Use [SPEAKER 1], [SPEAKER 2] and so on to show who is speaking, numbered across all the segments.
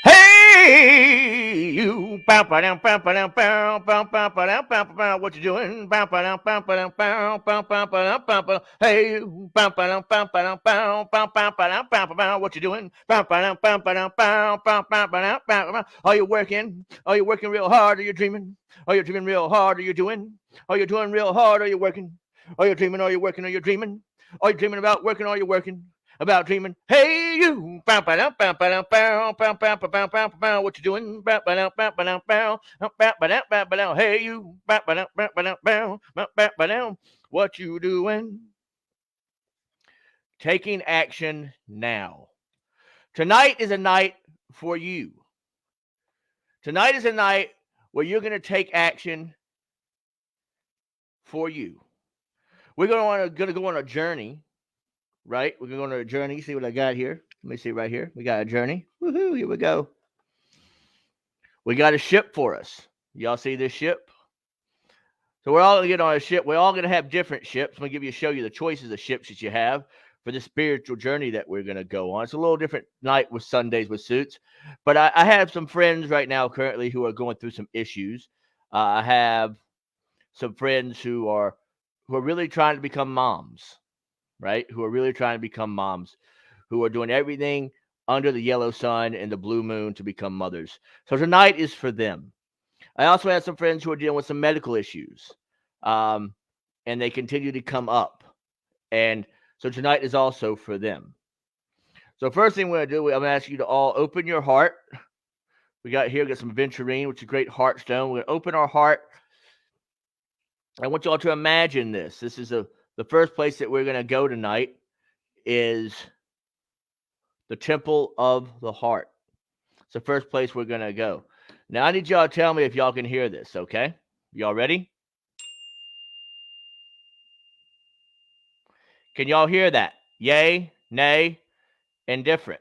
[SPEAKER 1] Hey, you. What you doing? Hey, you. What you doing? Are you working? Are you working real hard? Are you dreaming? Are you dreaming real hard? Are you doing? Are you doing real hard? Are you working? Are you dreaming? Are you working? Are you dreaming? Are you dreaming about working? Are you working? About dreaming. Hey, you. What you doing? Hey, you. What you doing? Taking action now. Tonight is a night for you. Tonight is a night where you're going to take action for you. We're going to go on a journey, right? We're going to go on a journey. See what I got here? Let me see right here. We got a journey. Woohoo! Here we go. We got a ship for us. Y'all see this ship? So we're all going to get on a ship. We're all going to have different ships. I'm going to show you the choices of ships that you have for the spiritual journey that we're going to go on. It's a little different night with Sundays with Suits. But I have some friends right now currently who are going through some issues. I have some friends who are really trying to become moms, right? Who are really trying to become moms, who are doing everything under the yellow sun and the blue moon to become mothers. So tonight is for them. I also have some friends who are dealing with some medical issues, and they continue to come up. And so tonight is also for them. So first thing we're going to do, I'm going to ask you to all open your heart. We got some aventurine, which is a great heart stone. We're going to open our heart. I want you all to imagine this. This is the first place that we're going to go tonight is the Temple of the Heart. It's the first place we're going to go. Now, I need y'all to tell me if y'all can hear this, okay? Y'all ready? Can y'all hear that? Yay, nay, indifferent.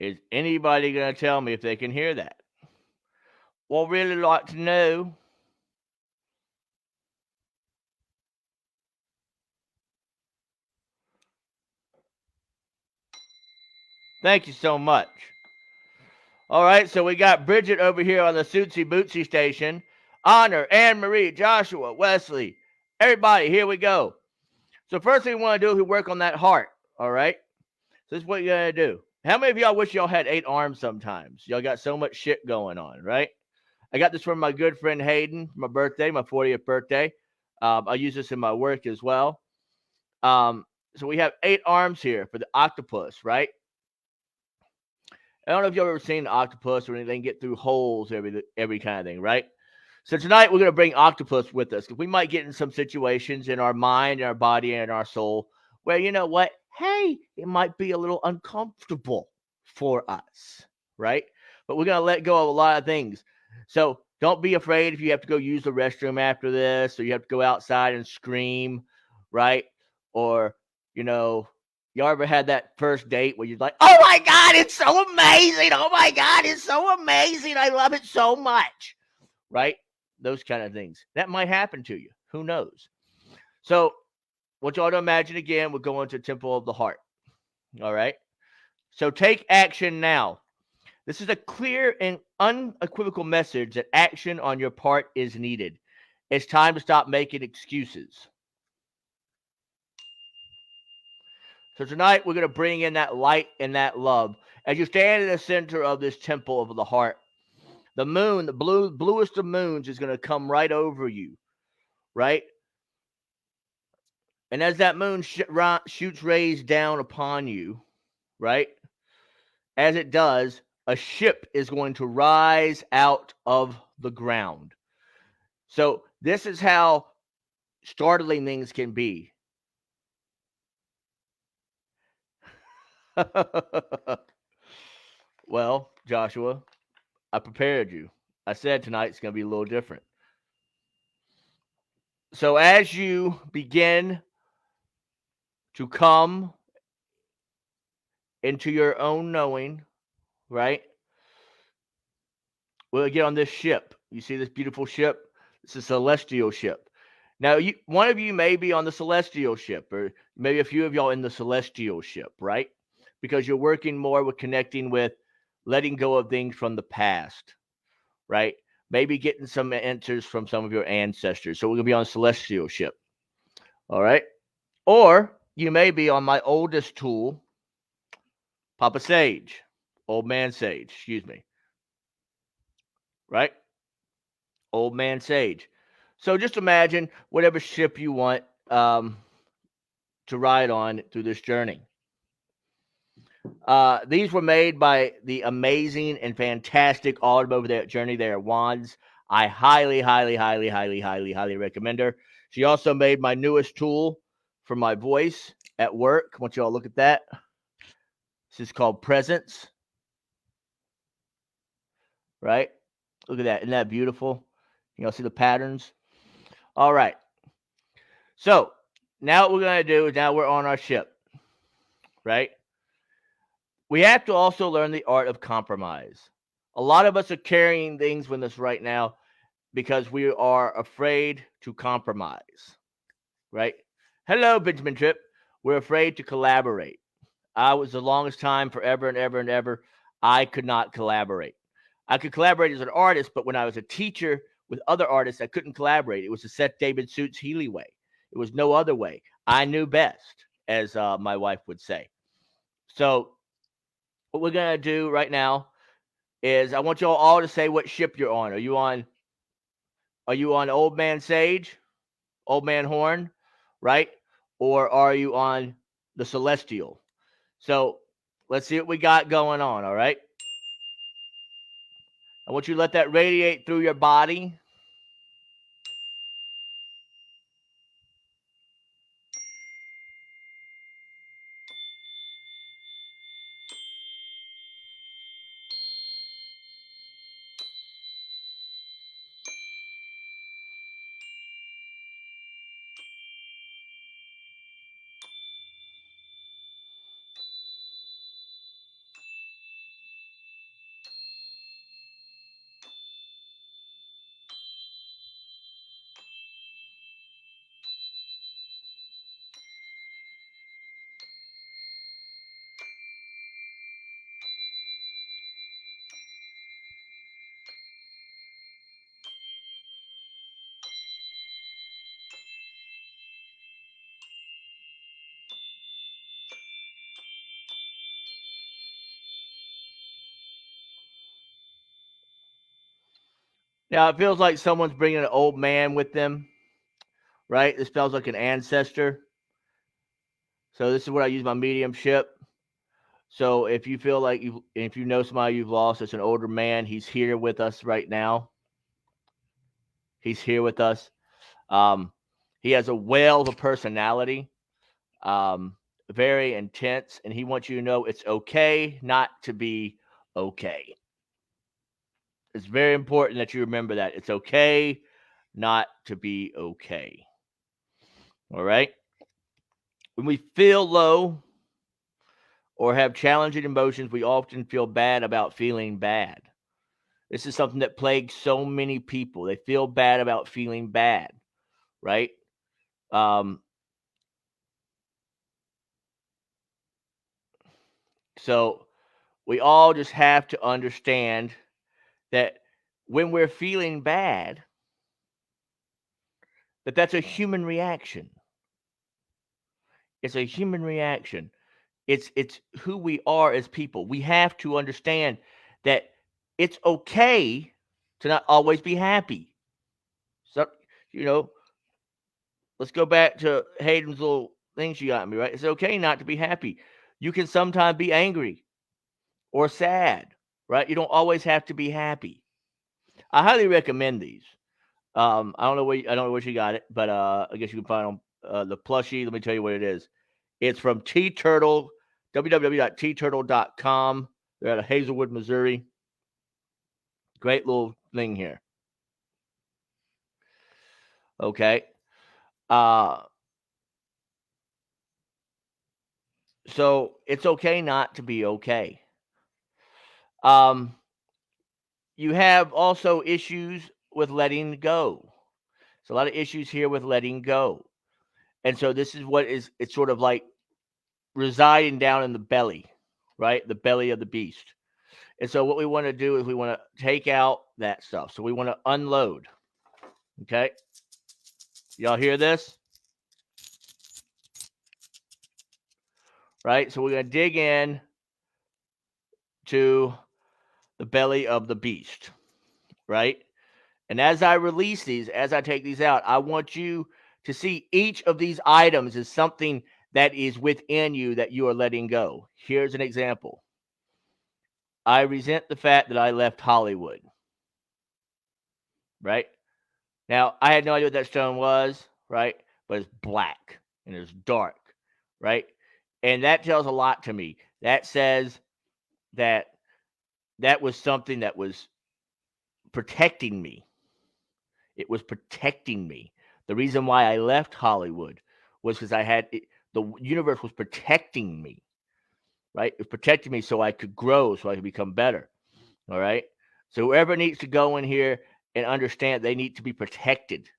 [SPEAKER 1] Is anybody going to tell me if they can hear that? Well, really like to know. Thank you so much. All right, so we got Bridget over here on the Sootsy Bootsy station. Honor, Anne Marie, Joshua, Wesley, everybody, here we go. So first thing we want to do is work on that heart, all right? So this is what you're going to do. How many of y'all wish y'all had 8 arms sometimes? Y'all got so much shit going on, right? I got this from my good friend Hayden for my birthday, my 40th birthday. I use this in my work as well. So we have 8 arms here for the octopus, right? I don't know if you've ever seen an octopus or anything get through holes, every kind of thing, right? So tonight we're going to bring octopus with us because we might get in some situations in our mind, in our body, and our soul where, you know what? Hey, it might be a little uncomfortable for us, right? But we're going to let go of a lot of things. So don't be afraid if you have to go use the restroom after this, or you have to go outside and scream, right? Or, you ever had that first date where you're like, oh my God, it's so amazing. Oh my God, it's so amazing. I love it so much, right? Those kind of things. That might happen to you. Who knows? So, I want y'all to imagine again, we're going to Temple of the Heart. All right. So take action now. This is a clear and unequivocal message that action on your part is needed. It's time to stop making excuses. So tonight we're going to bring in that light and that love. As you stand in the center of this temple of the heart, the moon, the bluest of moons, is going to come right over you, right? And as that moon shoots rays down upon you, right? As it does, a ship is going to rise out of the ground. So this is how startling things can be. Well, Joshua, I prepared you. I said tonight's going to be a little different. So as you begin to come into your own knowing, right? We'll get on this ship. You see this beautiful ship? It's a celestial ship. Now, one of you may be on the celestial ship, or maybe a few of y'all in the celestial ship, right? Because you're working more with connecting with letting go of things from the past, right? Maybe getting some answers from some of your ancestors. So we're going to be on a celestial ship, all right? Or you may be on my oldest tool, Papa Sage, Old Man Sage, excuse me, right? Old Man Sage. So just imagine whatever ship you want to ride on through this journey. These were made by the amazing and fantastic Autumn over there at Journey There Wands. I highly, highly, highly, highly, highly, highly recommend her. She also made my newest tool for my voice at work. I want you all to look at that. This is called Presence. Right? Look at that. Isn't that beautiful? You know, see the patterns? All right. So now what we're going to do is now we're on our ship. Right? We have to also learn the art of compromise. A lot of us are carrying things with us right now because we are afraid to compromise, right? Hello, Benjamin Tripp. We're afraid to collaborate. I was the longest time, forever and ever and ever, I could not collaborate. I could collaborate as an artist, but when I was a teacher with other artists, I couldn't collaborate. It was the Seth David Suits Healy way. It was no other way. I knew best, as my wife would say. So what we're going to do right now is I want you all to say what ship you're on. Are you on Old Man Sage, Old Man Horn, right? Or are you on the Celestial? So let's see what we got going on, all right? I want you to let that radiate through your body. Now, it feels like someone's bringing an old man with them, right? This feels like an ancestor. So this is what I use my mediumship. So if you feel like if you know somebody you've lost, it's an older man. He's here with us right now. He's here with us. He has a whale of a personality, very intense, and he wants you to know it's okay not to be okay. It's very important that you remember that. It's okay not to be okay. All right? When we feel low or have challenging emotions, we often feel bad about feeling bad. This is something that plagues so many people. They feel bad about feeling bad, right? So we all just have to understand that when we're feeling bad, that's a human reaction. It's a human reaction. It's who we are as people. We have to understand that it's okay to not always be happy. So, you know, let's go back to Hayden's little thing she got me, right? It's okay not to be happy. You can sometimes be angry or sad, right? You don't always have to be happy. I highly recommend these. I don't know where she got it, but I guess you can find on the plushie. Let me tell you what it is. It's from T Turtle, www.tturtle.com. They're out of Hazelwood, Missouri. Great little thing here. Okay. So it's okay not to be okay. You have also issues with letting go. There's a lot of issues here with letting go. And so this is what it's sort of like residing down in the belly, right? The belly of the beast. And so what we want to do is we want to take out that stuff. So we want to unload. Okay. Y'all hear this? Right? So we're going to dig in to the belly of the beast. Right? And as I release these, as I take these out, I want you to see each of these items as something that is within you that you are letting go. Here's an example. I resent the fact that I left Hollywood. Right? Now, I had no idea what that stone was, right? But it's black and it's dark, right? And that tells a lot to me. That says that was something that was protecting me. It was protecting me. The reason why I left Hollywood was because the universe was protecting me, right? It was protecting me so I could grow, so I could become better. All right. So whoever needs to go in here and understand they need to be protected,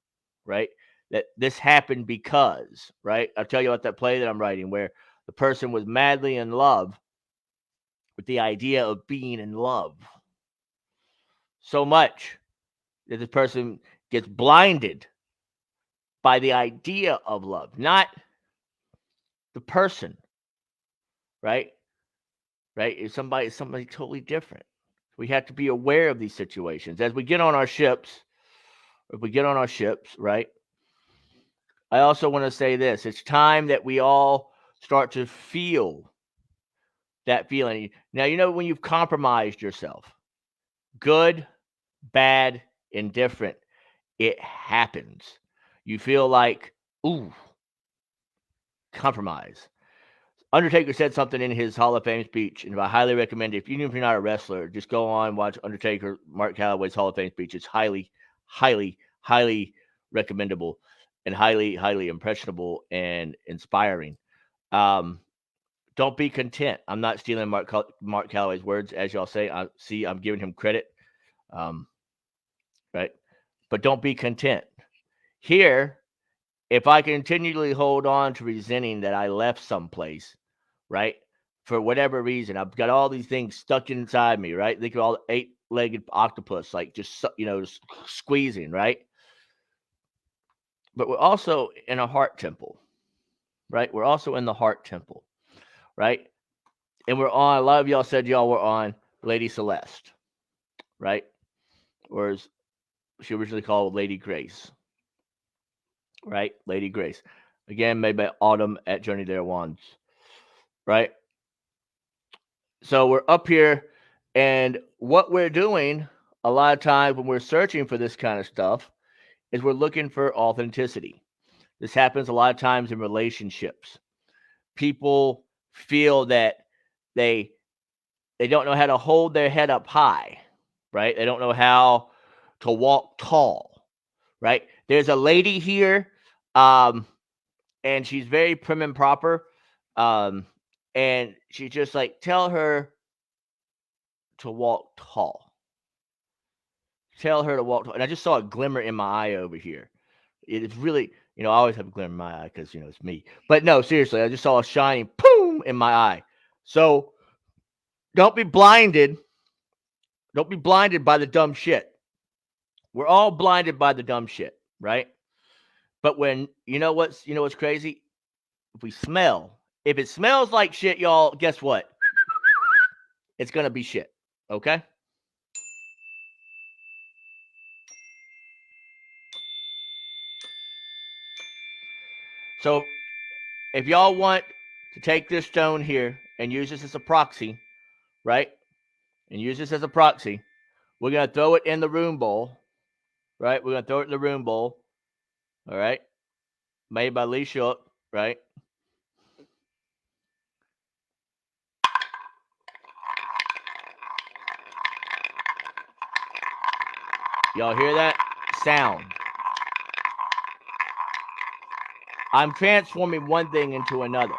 [SPEAKER 1] right? That this happened because, right? I'll tell you about that play that I'm writing where the person was madly in love with the idea of being in love so much that this person gets blinded by the idea of love, not the person, right? Right? It's somebody totally different. We have to be aware of these situations as we get on our ships. If we get on our ships, right? I also want to say this. It's time that we all start to feel that feeling. Now, you know when you've compromised yourself, good, bad, indifferent, it happens. You feel like, ooh, compromise. Undertaker said something in his Hall of Fame speech, and I highly recommend it. Even if you're not a wrestler, just go on and watch Undertaker, Mark Calloway's Hall of Fame speech. It's highly, highly, highly recommendable and highly, highly impressionable and inspiring. Don't be content. I'm not stealing Mark Calloway's words, as y'all say. I'm giving him credit, right? But don't be content. Here, if I continually hold on to resenting that I left someplace, right, for whatever reason, I've got all these things stuck inside me, right? Think of all the 8-legged octopus, like just squeezing, right? But we're also in a heart temple, right? We're also in the heart temple, right? And we're on, a lot of y'all said y'all were on Lady Celeste, right? Or as she originally called Lady Grace, right? Lady Grace. Again, made by Autumn at Journey There Wands, right? So we're up here, and what we're doing a lot of times when we're searching for this kind of stuff is we're looking for authenticity. This happens a lot of times in relationships. People feel that they don't know how to hold their head up high, right? They don't know how to walk tall, right? There's a lady here, and she's very prim and proper, and she's just like, tell her to walk tall. Tell her to walk tall. And I just saw a glimmer in my eye over here. It's really, I always have a glimmer in my eye because, it's me. But no, seriously, I just saw a shining boom in my eye. So Don't be blinded. Don't be blinded by the dumb shit. We're all blinded by the dumb shit, right? But when you know what's crazy? If it smells like shit, y'all, guess what? It's gonna be shit. Okay? So if y'all want to take this stone here and use this as a proxy, right? And use this as a proxy, we're gonna throw it in the room bowl, right? We're gonna throw it in the room bowl, all right? Made by Lee Shook, right? Y'all hear that sound? I'm transforming one thing into another.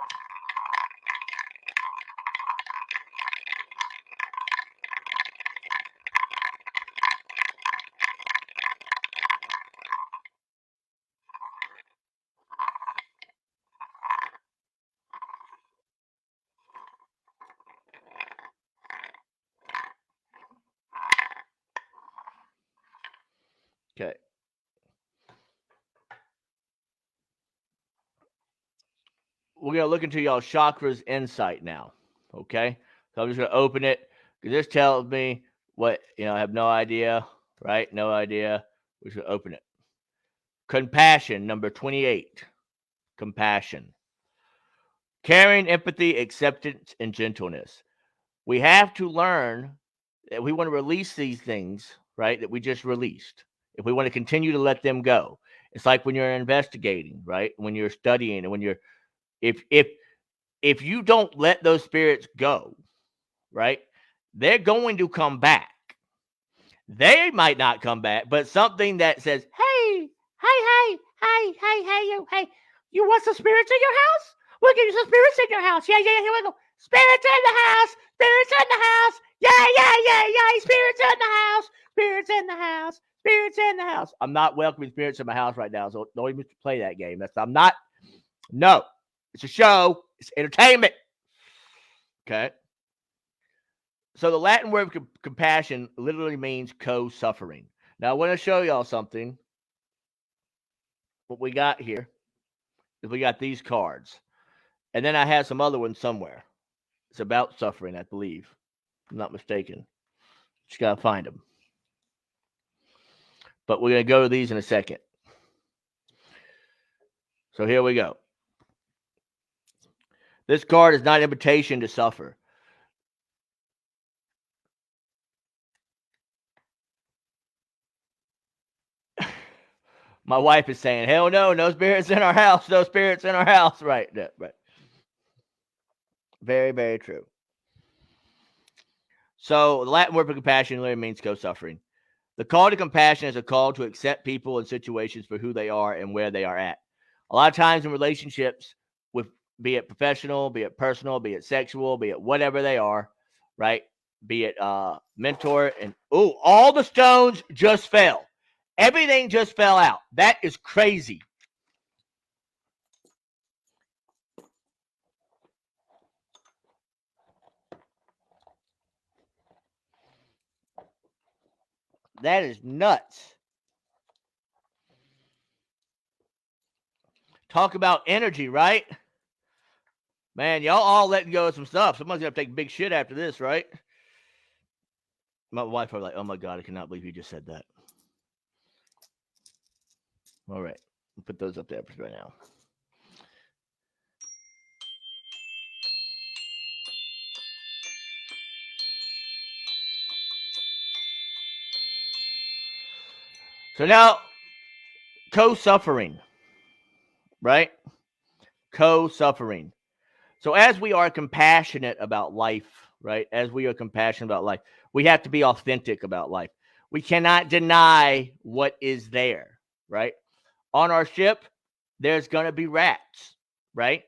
[SPEAKER 1] Okay. We're going to look into y'all chakras insight now. Okay. So I'm just going to open it because this tells me what, I have no idea, right? No idea. We're just going to open it. Compassion, number 28. Compassion. Caring, empathy, acceptance, and gentleness. We have to learn that we want to release these things, right, that we just released. If we want to continue to let them go. It's like when you're investigating, right? When you're studying and when you're if you don't let those spirits go, right, they're going to come back. They might not come back, but something that says, hey, you want some spirits in your house? We'll give you some spirits in your house. Yeah, here we go. Spirits in the house. Spirits in the house. Yeah. Spirits in the house. Spirits in the house. Spirits in the house. I'm not welcoming spirits in my house right now, so don't even play that game. No. It's a show. It's entertainment. Okay. So the Latin word compassion literally means co-suffering. Now I want to show y'all something. What we got here is we got these cards. And then I have some other ones somewhere. It's about suffering, I believe. If I'm not mistaken. Just got to find them. But we're going to go to these in a second. So here we go. This card is not an invitation to suffer. My wife is saying, hell no spirits in our house. No spirits in our house. Right. Very, very true. So the Latin word for compassion literally means co-suffering. The call to compassion is a call to accept people and situations for who they are and where they are at. A lot of times in relationships, with be it professional, be it personal, be it sexual, be it whatever they are, right? Be it mentor and all the stones just fell. Everything just fell out. That is crazy. That is nuts. Talk about energy, right? Man, y'all all letting go of some stuff. Someone's gonna take big shit after this, right? My wife was like, "Oh my god, I cannot believe you just said that." All right, we'll put those up there right now. So now, co-suffering, right? Co-suffering. So as we are compassionate about life, right? As we are compassionate about life, we have to be authentic about life. We cannot deny what is there, right? On our ship, there's going to be rats, right?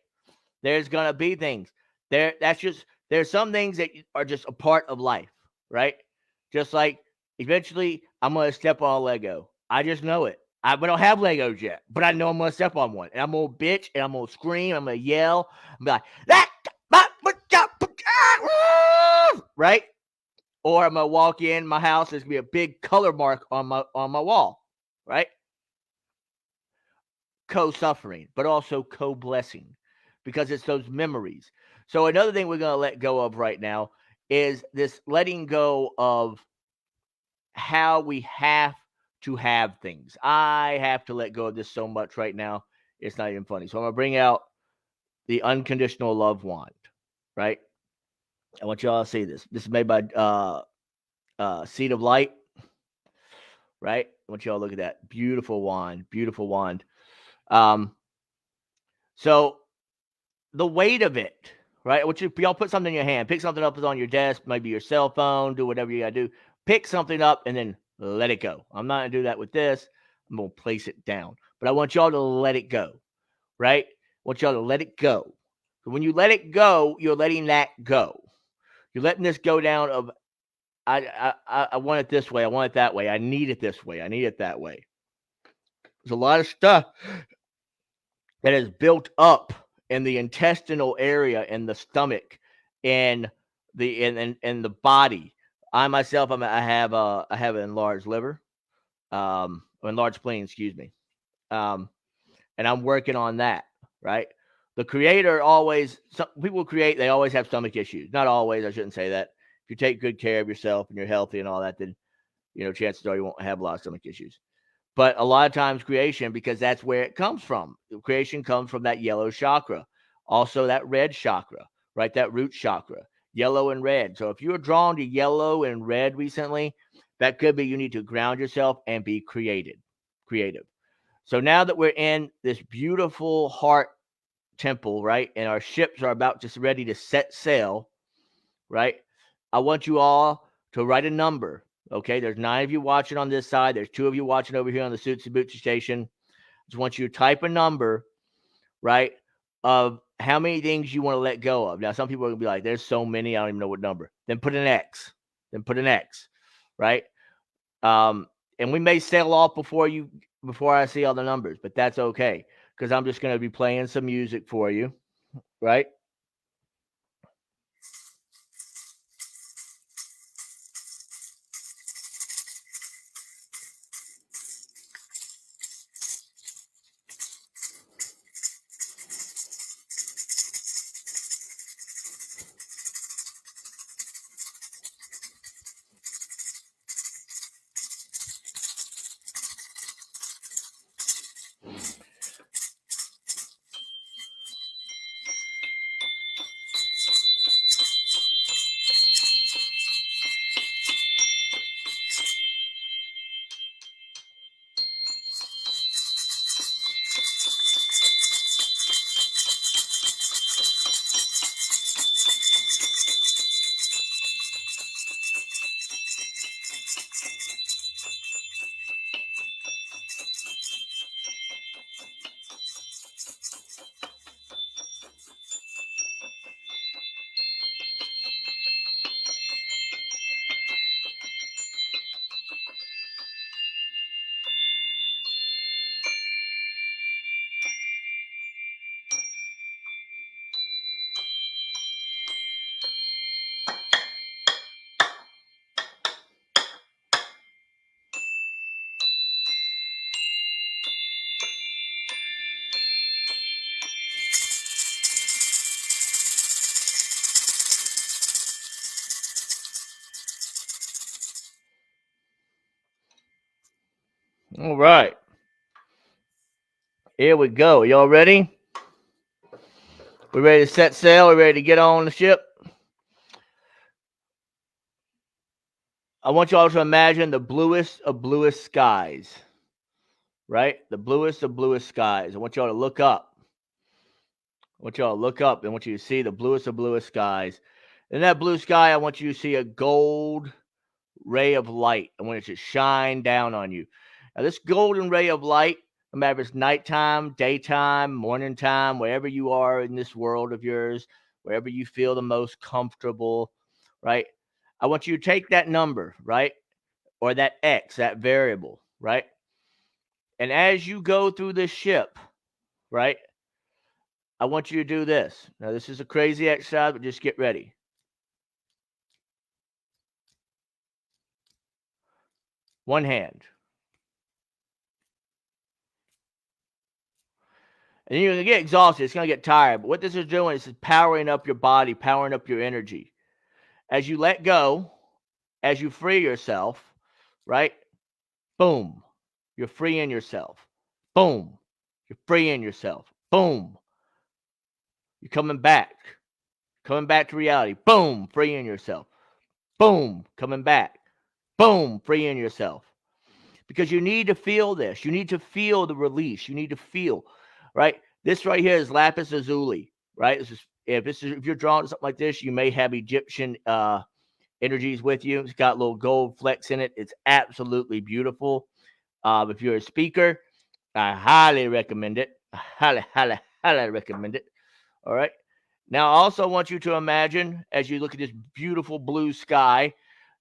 [SPEAKER 1] There's going to be things. There's some things that are just a part of life, right? Just like eventually I'm going to step on a Lego. I just know it. We don't have Legos yet, but I know I'm going to step on one. And I'm going to bitch and I'm going to scream. I'm going to yell. I'm going to be like, right? Or I'm gonna walk in my house. There's gonna be a big color mark on my wall, right? Co-suffering, but also co-blessing, because it's those memories. So another thing we're gonna let go of right now is this letting go of how we have to have things. I have to let go of this so much right now. It's not even funny. So I'm gonna bring out the unconditional love wand, right? I want y'all to see this. This is made by Seed of Light, right? I want y'all to look at that beautiful wand, beautiful wand. So the weight of it, right? I want you y'all put something in your hand, pick something up that's on your desk, maybe your cell phone, do whatever you gotta do. Pick something up and then let it go. I'm not gonna do that with this. I'm gonna place it down, but I want y'all to let it go, right? I want y'all to let it go. So when you let it go, you're letting that go. You're letting this go down of I want it this way, I want it that way, I need it this way, I need it that way. There's a lot of stuff that is built up in the intestinal area, in the stomach, in the body. I myself, I have an enlarged liver, enlarged spleen, excuse me, and I'm working on that. Right, the creator always. Some people create, they always have stomach issues. Not always, I shouldn't say that. If you take good care of yourself and you're healthy and all that, then chances are you won't have a lot of stomach issues. But a lot of times creation, because that's where it comes from. Creation comes from that yellow chakra, also that red chakra, right? That root chakra, yellow and red. So if you're drawn to yellow and red recently, that could be you need to ground yourself and be creative. So now that we're in this beautiful heart temple, right? And our ships are about just ready to set sail, right? I want you all to write a number. Okay, there's 9 of you watching on this side. There's 2 of you watching over here on the Suitsy Bootsy station. Just want you to type a number, right, of how many things you want to let go of. Now, some people are going to be like, there's so many, I don't even know what number. Then put an X. Right? And we may sail off before I see all the numbers, but that's okay, because I'm just going to be playing some music for you, right? All right. Here we go. Y'all ready? We ready to set sail? We ready to get on the ship? I want you all to imagine the bluest of bluest skies, right? The bluest of bluest skies. I want y'all to look up. I want y'all to look up and I want you to see the bluest of bluest skies. In that blue sky, I want you to see a gold ray of light. I want it to shine down on you. Now, this golden ray of light, no matter if it's nighttime, daytime, morning time, wherever you are in this world of yours, wherever you feel the most comfortable, right? I want you to take that number, right? Or that X, that variable, right? And as you go through this ship, right? I want you to do this. Now, this is a crazy exercise, but just get ready. One hand. And you're going to get exhausted. It's going to get tired. But what this is doing is powering up your body, powering up your energy. As you let go, as you free yourself, right? Boom. You're freeing yourself. Boom. You're freeing yourself. Boom. You're coming back to reality. Boom. Freeing yourself. Boom. Coming back. Boom. Freeing yourself. Because you need to feel this. You need to feel the release. You need to feel, right? This right here is lapis lazuli, right? If you're drawn to something like this, you may have Egyptian energies with you. It's got little gold flecks in it. It's absolutely beautiful. If you're a speaker, I highly recommend it. Highly recommend it. All right. Now, I also want you to imagine as you look at this beautiful blue sky.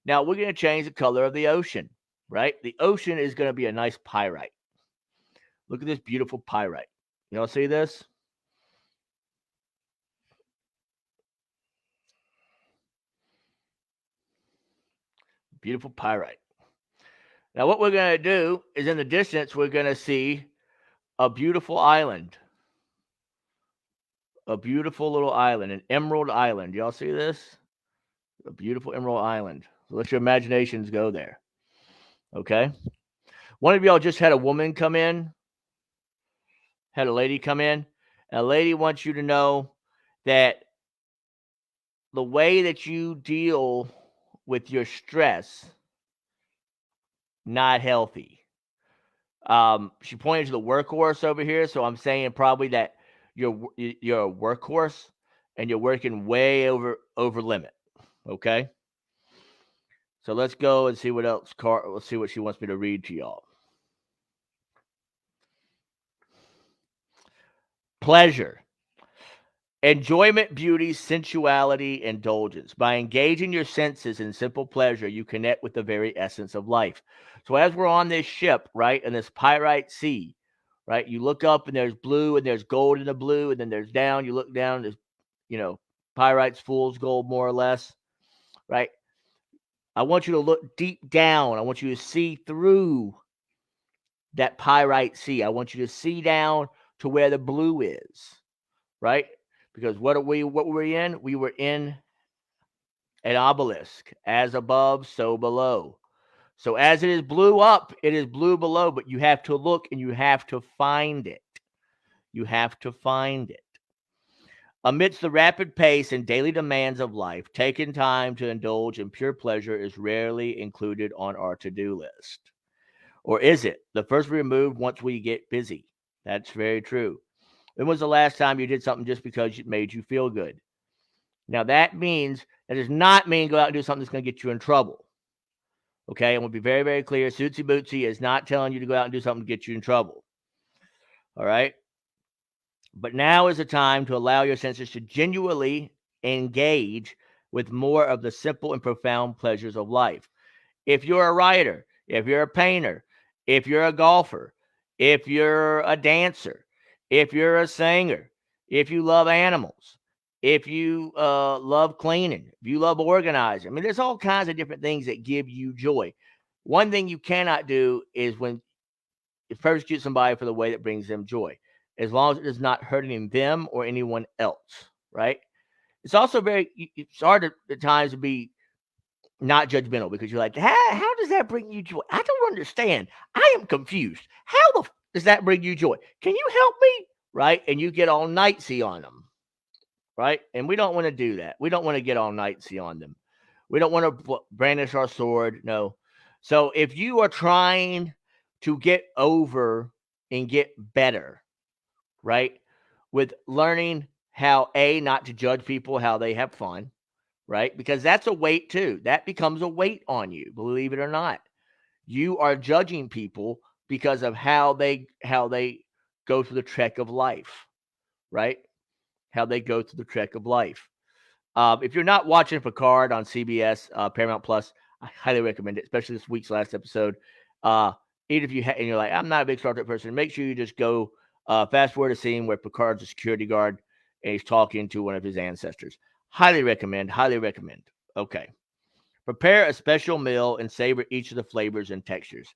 [SPEAKER 1] Now, we're going to change the color of the ocean, right? The ocean is going to be a nice pyrite. Look at this beautiful pyrite. You all see this? Beautiful pyrite. Now, what we're going to do is in the distance, we're going to see a beautiful island. A beautiful little island, an emerald island. Y'all see this? A beautiful emerald island. So let your imaginations go there. Okay? One of y'all just had a woman come in, had a lady come in, and a lady wants you to know that the way that you deal with your stress, not healthy. She pointed to the workhorse over here, so I'm saying probably that you're a workhorse and you're working way over limit. Okay, so let's go and see what else. Let's see what she wants me to read to y'all. Pleasure, enjoyment, beauty, sensuality, indulgence. By engaging your senses in simple pleasure, you connect with the very essence of life. So as we're on this ship, right, in this pyrite sea, right, you look up and there's blue and there's gold in the blue, and then there's down. You look down, there's, pyrite's fool's gold, more or less, right? I want you to look deep down. I want you to see through that pyrite sea. I want you to see down to where the blue is, right? Because what were we in? We were in an obelisk, as above, so below. So as it is blue up, it is blue below, but you have to look and you have to find it. You have to find it. Amidst the rapid pace and daily demands of life, taking time to indulge in pure pleasure is rarely included on our to-do list. Or is it? The first removed once we get busy. That's very true. When was the last time you did something just because it made you feel good? Now, that does not mean go out and do something that's going to get you in trouble. Okay, I'm going to be very, very clear. Suitsy Bootsy is not telling you to go out and do something to get you in trouble. All right? But now is the time to allow your senses to genuinely engage with more of the simple and profound pleasures of life. If you're a writer, if you're a painter, if you're a golfer, if you're a dancer, if you're a singer, if you love animals, if you love cleaning, if you love organizing. I mean, there's all kinds of different things that give you joy. One thing you cannot do is when you persecute somebody for the way that brings them joy, as long as it is not hurting them or anyone else, right? It's also it's hard at times to be not judgmental because you're like, how does that bring you joy? I don't understand. I am confused. How does that bring you joy? Can you help me? Right? And you get all nightsy on them. Right? And we don't want to do that. We don't want to get all nightsy on them. We don't want to brandish our sword. No. So if you are trying to get over and get better, right, with learning how not to judge people, how they have fun, right? Because that's a weight too. That becomes a weight on you, believe it or not. You are judging people because of how they go through the trek of life, right? How they go through the trek of life. If you're not watching Picard on CBS, Paramount Plus, I highly recommend it, especially this week's last episode. Even if and you're like, I'm not a big Star Trek person, make sure you just go fast forward a scene where Picard's a security guard and he's talking to one of his ancestors. Highly recommend. Highly recommend. Okay. Prepare a special meal and savor each of the flavors and textures.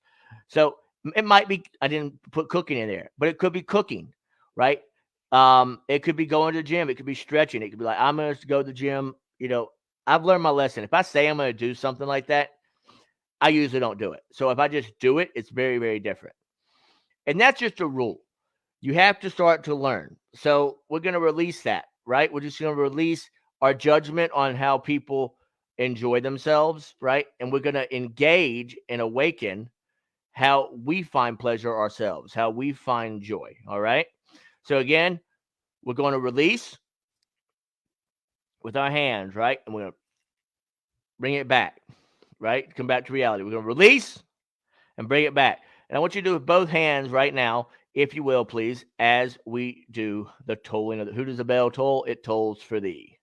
[SPEAKER 1] So it might be, I didn't put cooking in there, but it could be cooking, right? It could be going to the gym. It could be stretching. It could be like, I'm going to go to the gym. I've learned my lesson. If I say I'm going to do something like that, I usually don't do it. So if I just do it, it's very, very different. And that's just a rule. You have to start to learn. So we're going to release that, right? We're just going to release our judgment on how people enjoy themselves, right? And we're going to engage and awaken how we find pleasure ourselves, how we find joy, all right? So again, we're going to release with our hands, right? And we're going to bring it back, right? Come back to reality. We're going to release and bring it back. And I want you to do with both hands right now, if you will, please, as we do the tolling of who does the bell toll? It tolls for thee.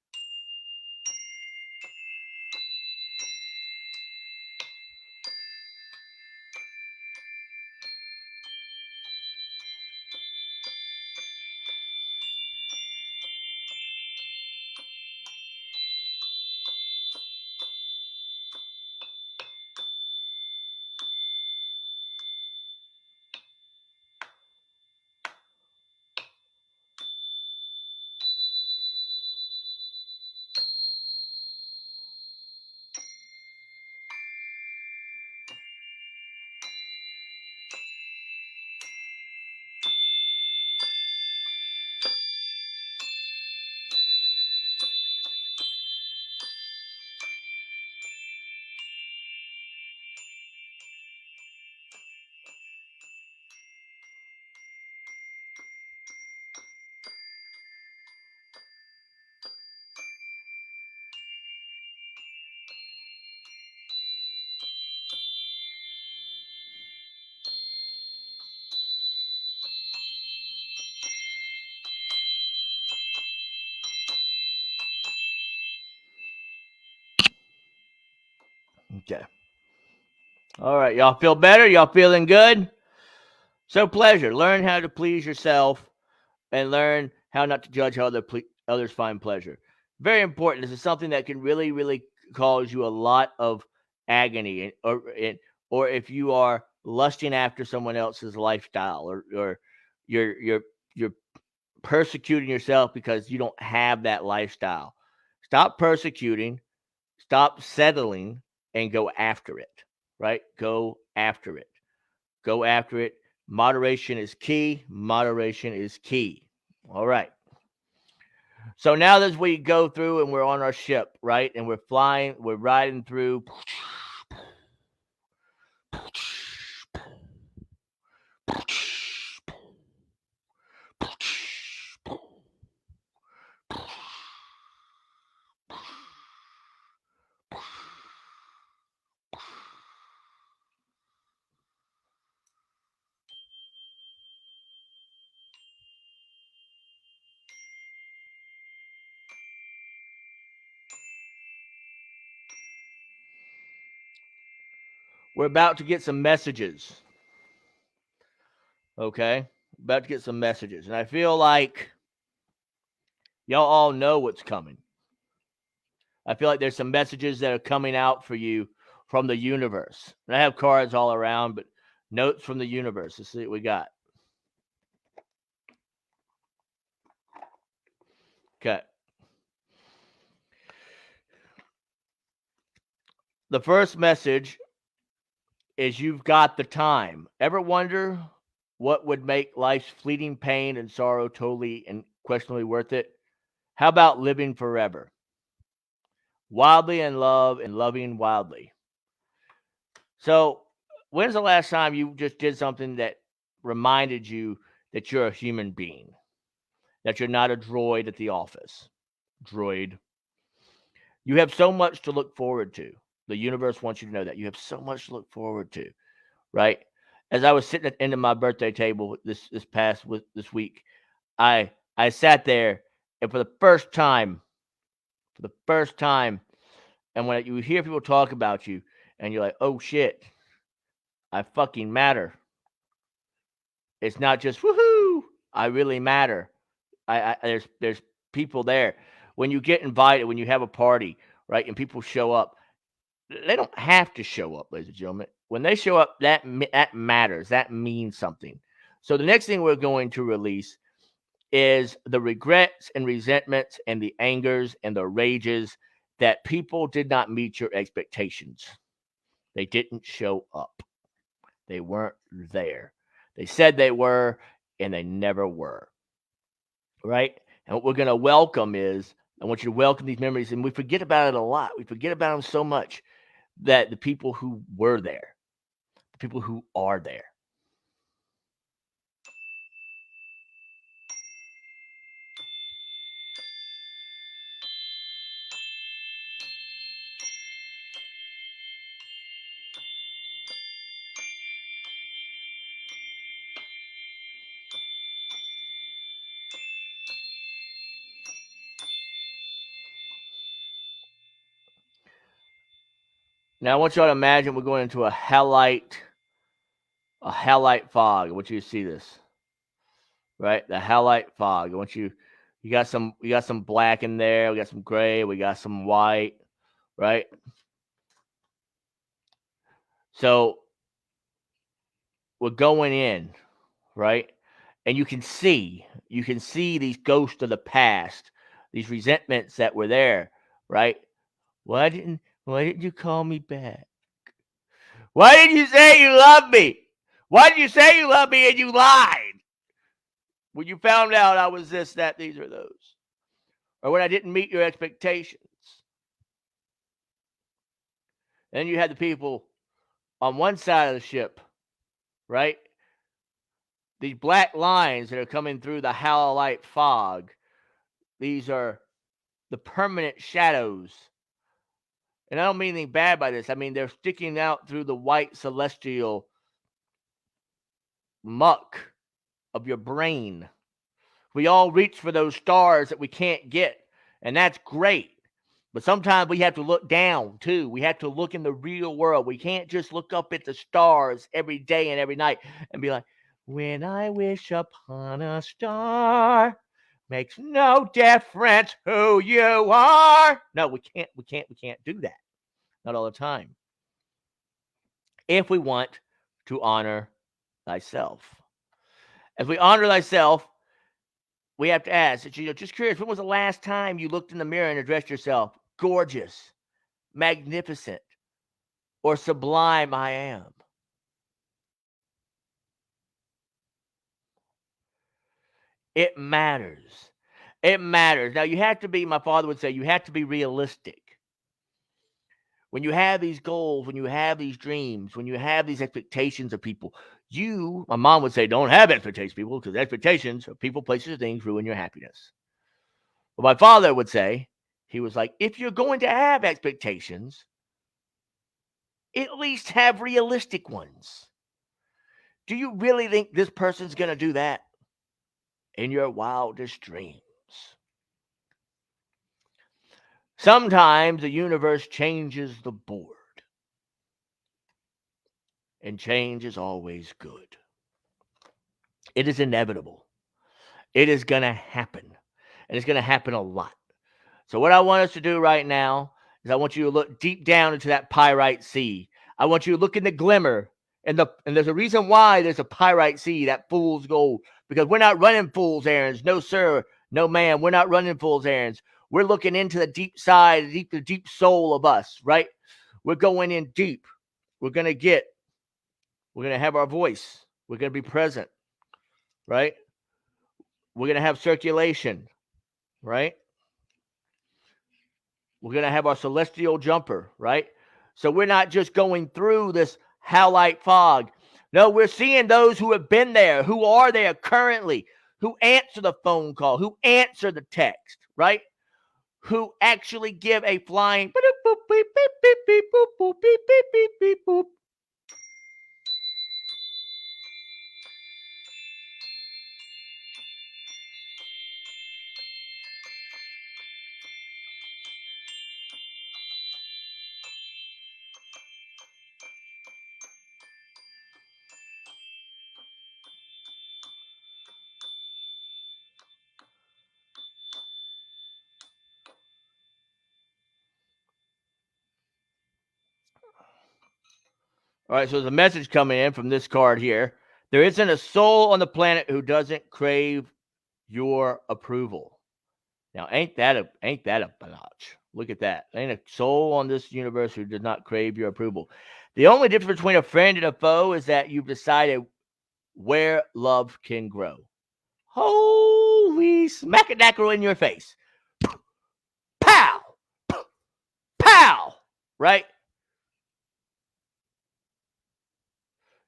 [SPEAKER 1] Okay. All right. Y'all feel better? Y'all feeling good? So pleasure. Learn how to please yourself and learn how not to judge how others find pleasure. Very important. This is something that can really, really cause you a lot of agony, or if you are lusting after someone else's lifestyle, or you're persecuting yourself because you don't have that lifestyle. Stop persecuting, stop settling, and go after it. Right? Go after it. Go after it. Moderation is key. Moderation is key. All right. So now as we go through and we're on our ship, right? And we're flying, we're riding through. We're about to get some messages. Okay? About to get some messages. And I feel like y'all all know what's coming. I feel like there's some messages that are coming out for you from the universe. And I have cards all around, but notes from the universe. Let's see what we got. Okay. The first message is you've got the time. Ever wonder what would make life's fleeting pain and sorrow totally and questionably worth it? How about living forever? Wildly in love and loving wildly. So, when's the last time you just did something that reminded you that you're a human being? That you're not a droid at the office? Droid. You have so much to look forward to. The universe wants you to know that. You have so much to look forward to, right? As I was sitting at the end of my birthday table this week, I sat there, and for the first time, and when you hear people talk about you, and you're like, oh shit, I fucking matter. It's not just woohoo, I really matter. There's people there. When you get invited, when you have a party, right, and people show up, They don't have to show up, ladies and gentlemen. When they show up, that matters. That means something. So the next thing we're going to release is the regrets and resentments and the angers and the rages that people did not meet your expectations. They didn't show up. They weren't there. They said they were, and they never were. Right? And what we're going to welcome is, I want you to welcome these memories. And we forget about it a lot. We forget about them so much that the people who were there, the people who are there. Now, I want y'all to imagine we're going into a halite fog. I want you to see this, right? The halite fog. I want you. You got some black in there. We got some gray. We got some white, right? So we're going in, right? And you can see these ghosts of the past, these resentments that were there, right? Why didn't you call me back? Why did you say you love me? Why did you say you love me and you lied? When you found out I was this, that, these, or those. Or when I didn't meet your expectations. Then you had the people on one side of the ship, right? These black lines that are coming through the halite fog. These are the permanent shadows. And I don't mean anything bad by this. I mean, they're sticking out through the white celestial muck of your brain. We all reach for those stars that we can't get, and that's great. But sometimes we have to look down too. We have to look in the real world. We can't just look up at the stars every day and every night and be like, when I wish upon a star, makes no difference who you are. No, we can't do that. Not all the time. If we want to honor thyself. As we honor thyself, we have to ask, just curious, when was the last time you looked in the mirror and addressed yourself? Gorgeous, magnificent, or sublime I am. It matters. It matters. Now, you have to be, my father would say, you have to be realistic. When you have these goals, when you have these dreams, when you have these expectations of people, my mom would say, don't have expectations, people, because expectations of people, places, and things ruin your happiness. But my father would say, he was like, if you're going to have expectations, at least have realistic ones. Do you really think this person's going to do that in your wildest dreams? Sometimes the universe changes the board, and change is always good. It is inevitable. It is going to happen, and it's going to happen a lot. So, what I want us to do right now is I want you to look deep down into that pyrite sea. I want you to look in the glimmer, and there's a reason why there's a pyrite sea, that fool's gold, because we're not running fool's errands. No, sir. No, ma'am. We're not running fool's errands. We're looking into the deep side, the deep soul of us, right? We're going in deep. We're going to have our voice. We're going to be present, right? We're going to have circulation, right? We're going to have our celestial jumper, right? So we're not just going through this halite fog. No, we're seeing those who have been there, who are there currently, who answer the phone call, who answer the text, right? Who actually give a flying beep, beep, beep, beep, beep, beep, boop, boop, beep, beep, beep, beep, boop. All right, so there's a message coming in from this card here. There isn't a soul on the planet who doesn't crave your approval. Now, ain't that a notch? Look at that. Ain't a soul on this universe who does not crave your approval. The only difference between a friend and a foe is that you've decided where love can grow. Holy smackadackerel in your face. Pow! Pow! Right?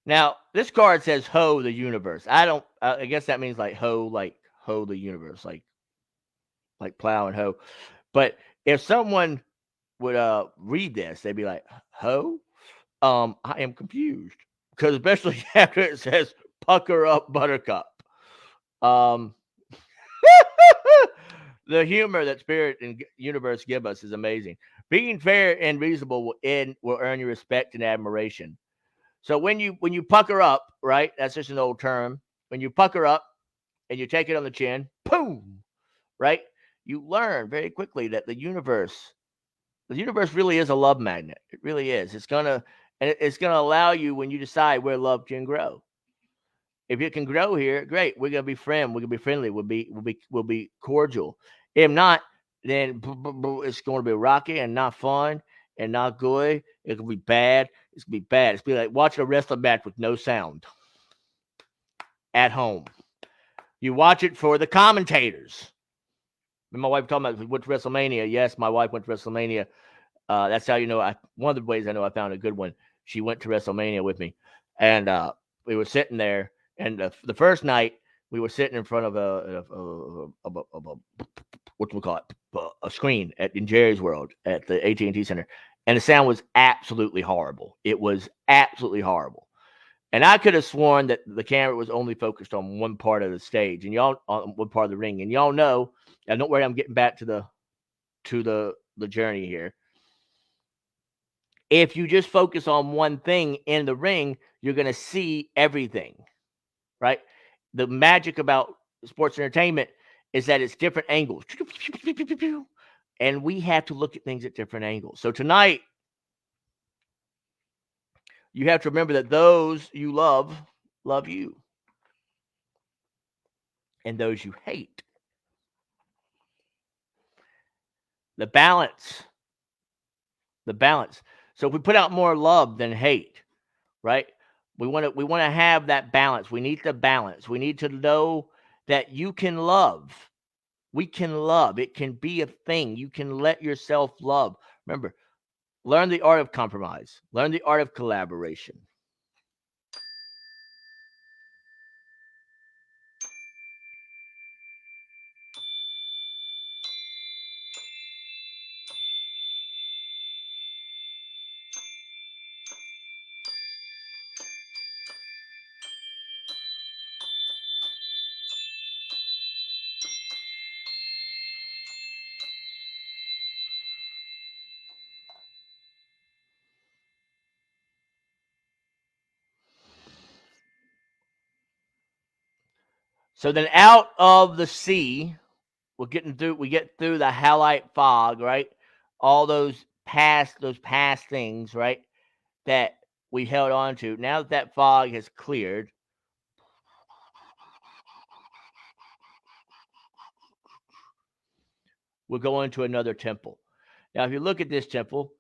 [SPEAKER 1] Now, this card says ho the universe. I guess that means like ho the universe, like plow and hoe. But if someone would read this, they'd be like, ho? I am confused. Because especially after it says pucker up buttercup. The humor that spirit and universe give us is amazing. Being fair and reasonable will earn you respect and admiration. So when you pucker up, right? That's just an old term. When you pucker up and you take it on the chin, boom, right? You learn very quickly that the universe really is a love magnet. It really is. It's gonna allow you when you decide where love can grow. If it can grow here, great. We're gonna be friends. We're gonna be friendly. We'll be cordial. If not, then it's going to be rocky and not fun and not good. It could be bad. It's gonna be bad. It's be like watching a wrestling match with no sound at home. You watch it for the commentators. My wife talking about went to WrestleMania. Yes, my wife went to WrestleMania. That's how you know. One of the ways I know I found a good one. She went to WrestleMania with me, and we were sitting there. And the first night, we were sitting in front of a what do we call it? A screen in Jerry's World at the AT&T Center, and the sound was absolutely horrible. It was absolutely horrible. And I could have sworn that the camera was only focused on one part of the stage, and y'all on one part of the ring. And y'all know, and don't worry, I'm getting back to the journey here. If you just focus on one thing in the ring, you're going to see everything, right? The magic about sports entertainment is that it's different angles. And we have to look at things at different angles. So tonight, you have to remember that those you love you. And those you hate. The balance. So if we put out more love than hate, right? We want to have that balance. We need the balance. We need to know that you can love. We can love. It can be a thing. You can let yourself love. Remember, learn the art of compromise. Learn the art of collaboration. So then out of the sea, we get through the halite fog, right? All those past things, right? That we held on to. Now that fog has cleared, we're going to another temple. Now, if you look at this temple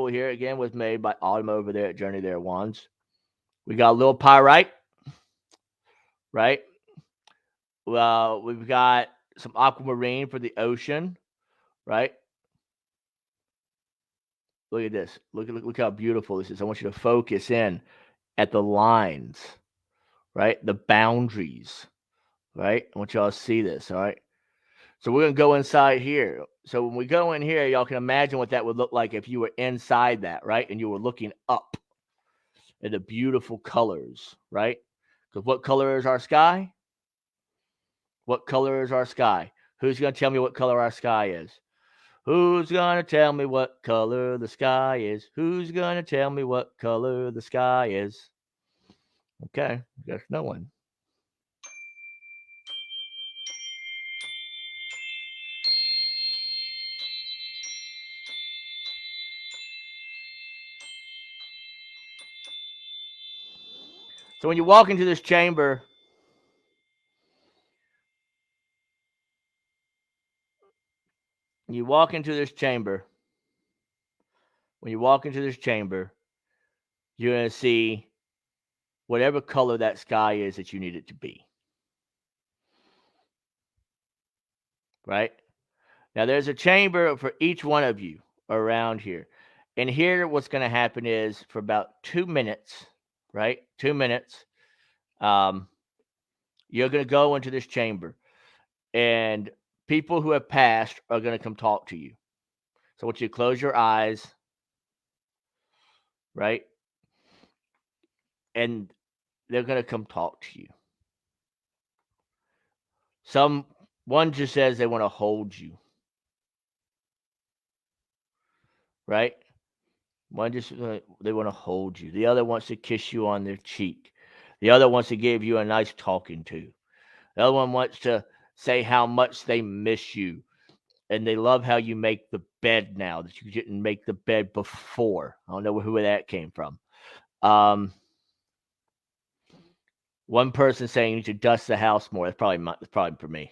[SPEAKER 1] here again was made by Autumn over there at Journey There Wands. We got a little pyrite, right? Well, we've got some aquamarine for the ocean, right? Look at this. Look how beautiful this is. I want you to focus in at the lines, right? The boundaries, right? I want y'all to see this, all right? So we're going to go inside here. So when we go in here, y'all can imagine what that would look like if you were inside that, right? And you were looking up at the beautiful colors, right? Because what color is our sky? What color is our sky? Who's going to tell me what color our sky is? Who's going to tell me what color the sky is? Who's going to tell me what color the sky is? Okay, there's no one. So when you walk into this chamber, you walk into this chamber. When you walk into this chamber, you're going to see whatever color that sky is that you need it to be. Right? Now, there's a chamber for each one of you around here. And here, what's going to happen is for about 2 minutes, right? 2 minutes, you're going to go into this chamber. And people who have passed are going to come talk to you. So I want you to close your eyes, right? And they're going to come talk to you. One just says they want to hold you, right? One just they want to hold you. The other wants to kiss you on their cheek. The other wants to give you a nice talking to. The other one wants to say how much they miss you. And they love how you make the bed now that you didn't make the bed before. I don't know who that came from. One person saying you need to dust the house more. That's probably for me.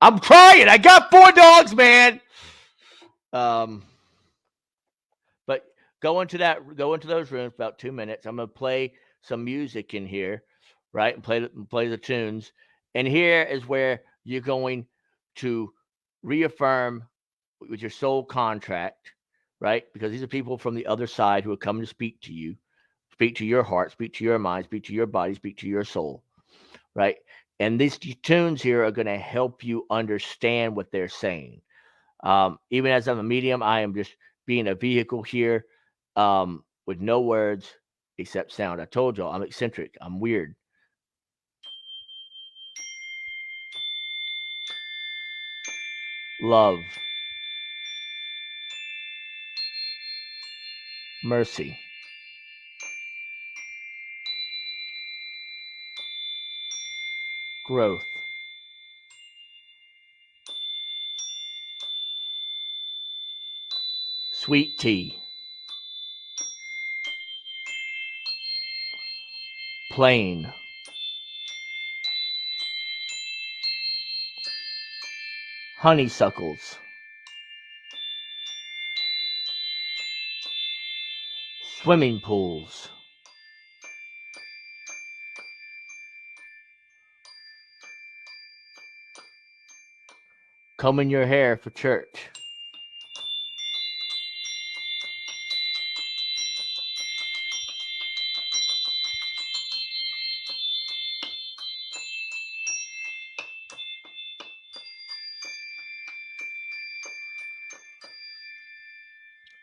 [SPEAKER 1] I'm trying. I got 4 dogs, man. But go into those rooms about 2 minutes. I'm gonna play some music in here, right? And play the tunes. And here is where you're going to reaffirm with your soul contract, right? Because these are people from the other side who are coming to speak to you, speak to your heart, speak to your mind, speak to your body, speak to your soul, right? And these tunes here are going to help you understand what they're saying. Even as I'm a medium, I am just being a vehicle here with no words except sound. I told y'all I'm eccentric. I'm weird. Love. Mercy. Growth. Sweet tea. Plain. Honeysuckles. Swimming pools. Combing your hair for church.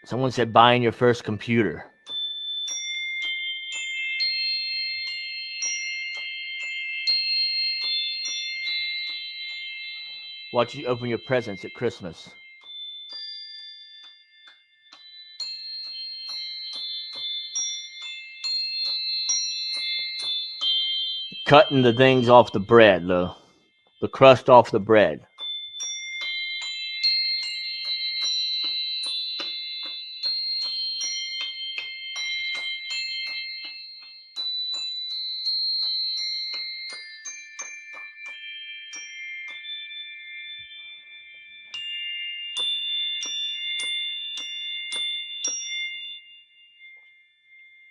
[SPEAKER 1] Someone said buying your first computer. Watch you open your presents at Christmas. Cutting the things off the bread, the crust off the bread.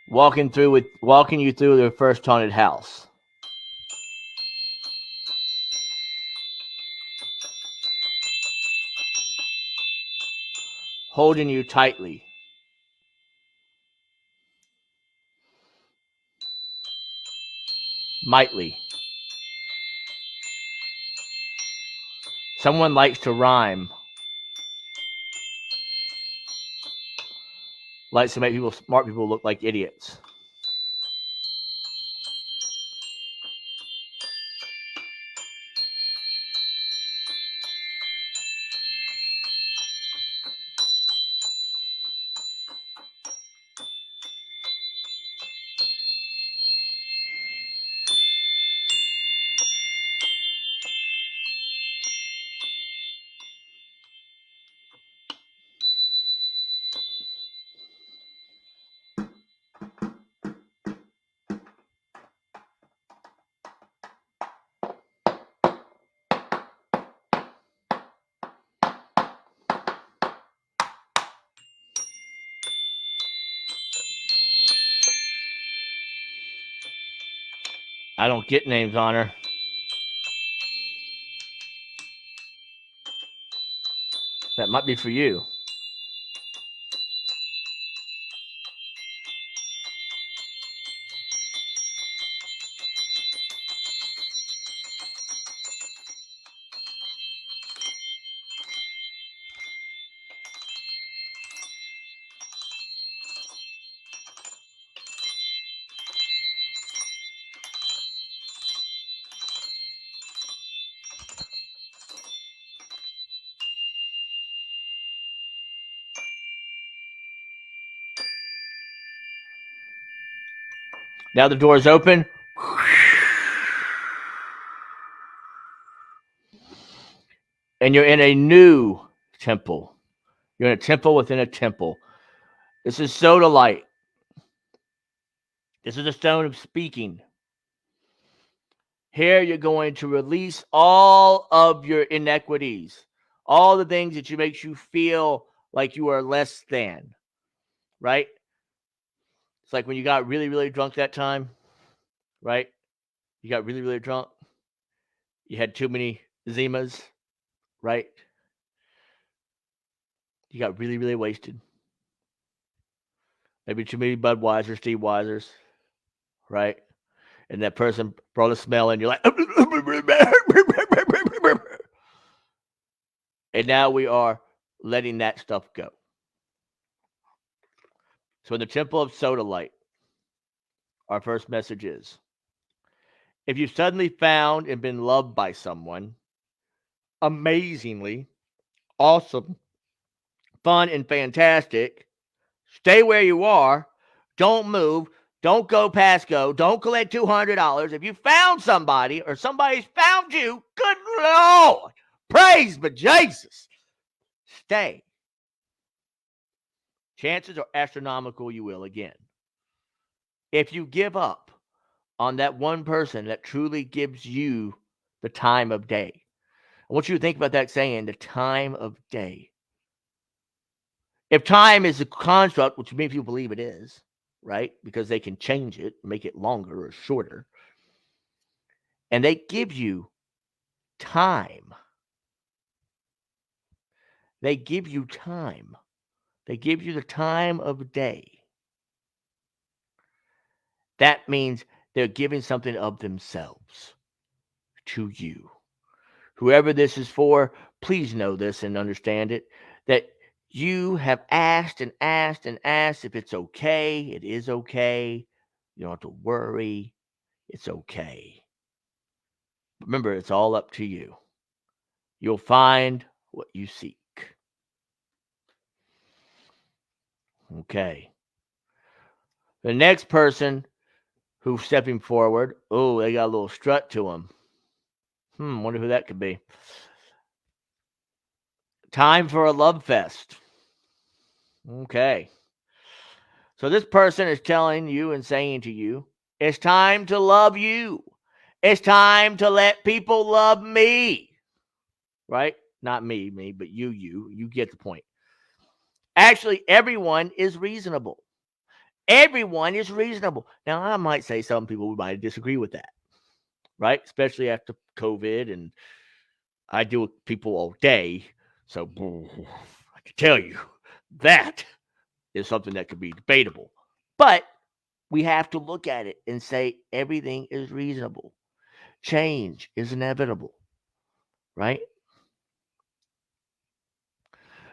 [SPEAKER 1] Walking you through their first haunted house. Holding you tightly. Mightly. Someone likes to rhyme. Likes to make smart people look like idiots. I don't get names on her. That might be for you. Now the door's open. And you're in a new temple. You're in a temple within a temple. This is sodalite. This is the stone of speaking. Here you're going to release all of your inequities, all the things that makes you feel like you are less than, right? It's like when you got really, really drunk that time, right? You got really, really drunk. You had too many Zimas, right? You got really, really wasted. Maybe too many Budweisers, Steve Weisers, right? And that person brought a smell and you're like, and now we are letting that stuff go. So in the temple of sodalite, our first message is, if you've suddenly found and been loved by someone, amazingly, awesome, fun, and fantastic, stay where you are. Don't move. Don't go past go. Don't collect $200. If you found somebody or somebody's found you, good Lord, praise but Jesus, stay. Chances are astronomical you will again. If you give up on that one person that truly gives you the time of day, I want you to think about that saying, the time of day. If time is a construct, which many people believe it is, right? Because they can change it, make it longer or shorter. And they give you time. They give you time. They give you the time of day. That means they're giving something of themselves to you. Whoever this is for, please know this and understand it, that you have asked and asked and asked if it's okay. It is okay. You don't have to worry. It's okay. Remember, it's all up to you. You'll find what you seek. Okay. The next person who's stepping forward, oh, they got a little strut to them. Wonder who that could be. Time for a love fest. Okay. So this person is telling you and saying to you, it's time to love you. It's time to let people love me. Right? Not me, but you. You get the point. Actually, everyone is reasonable. Everyone is reasonable. Now, I might say some people might disagree with that, right? Especially after COVID, and I deal with people all day. So I can tell you that is something that could be debatable. But we have to look at it and say everything is reasonable. Change is inevitable, right?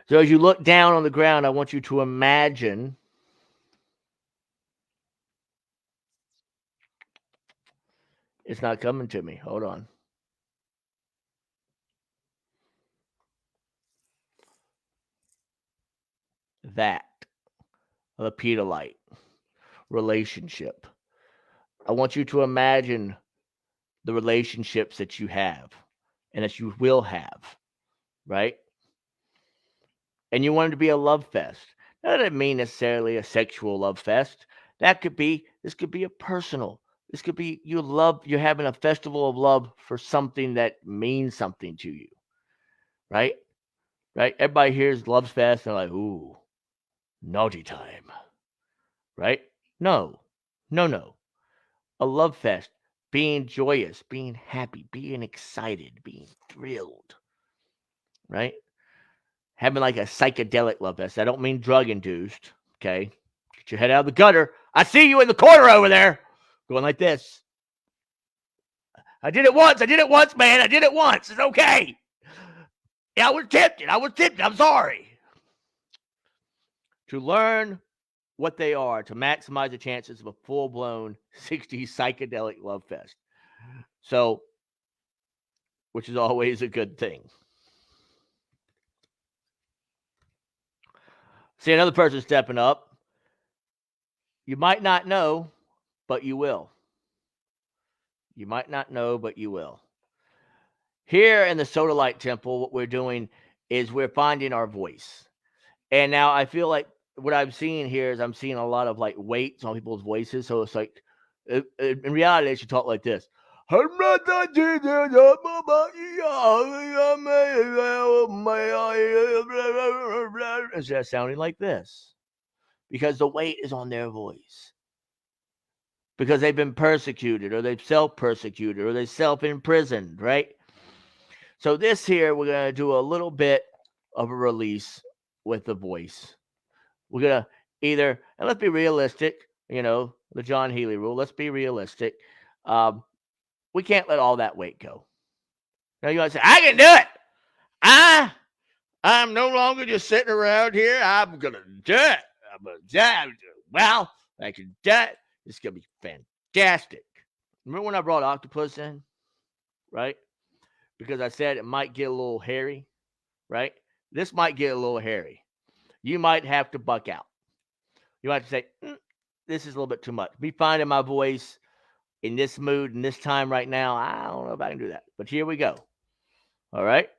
[SPEAKER 1] So as you look down on the ground, I want you to imagine it's not coming to me. Hold on. That lepidolite relationship. I want you to imagine the relationships that you have and that you will have, right? And you want it to be a love fest. That doesn't mean necessarily a sexual love fest. This could be a personal. This could be you're having a festival of love for something that means something to you, right? Right? Everybody hears Love Fest and they're like, ooh, naughty time, right? No. A love fest. being joyous, being happy, being excited, being thrilled, right? Having like a psychedelic love fest. I don't mean drug induced, okay? Get your head out of the gutter. I see you in the corner over there going like this. I did it once, man. I did it once. It's okay. Yeah, I was tempted. I'm sorry. To learn what they are to maximize the chances of a full-blown 60s psychedelic love fest. So, which is always a good thing. See another person stepping up. You might not know, but you will. You might not know, but you will. Here in the Sodalite Temple, what we're doing is we're finding our voice. And now I feel like what I'm seeing here is I'm seeing a lot of like weights on people's voices. So it's like, in reality, they should talk like this. Instead of sounding like this, because the weight is on their voice. Because they've been persecuted, or they've self-persecuted, or they self-imprisoned, right? So this here, we're going to do a little bit of a release with the voice. We're going to either, and let's be realistic, the John Healy rule, let's be realistic. We can't let all that weight go. Now you might say, I can do it. I'm no longer just sitting around here. I'm going to do it. I'm going to do it. Well, I can do it. It's going to be fantastic. Remember when I brought Octopus in, right? Because I said it might get a little hairy, right? This might get a little hairy. You might have to buck out. You might have to say, this is a little bit too much. Me finding my voice in this mood and this time right now, I don't know if I can do that. But here we go. All right?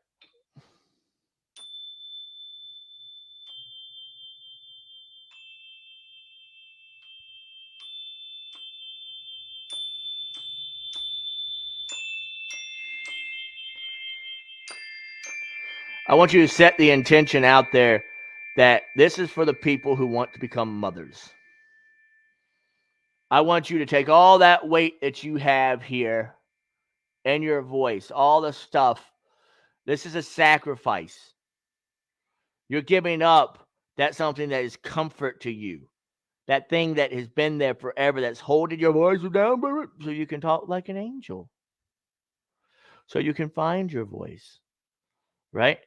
[SPEAKER 1] I want you to set the intention out there that this is for the people who want to become mothers. I want you to take all that weight that you have here and your voice, all the stuff. This is a sacrifice. You're giving up that something that is comfort to you. That thing that has been there forever, that's holding your voice down so you can talk like an angel. So you can find your voice. Right?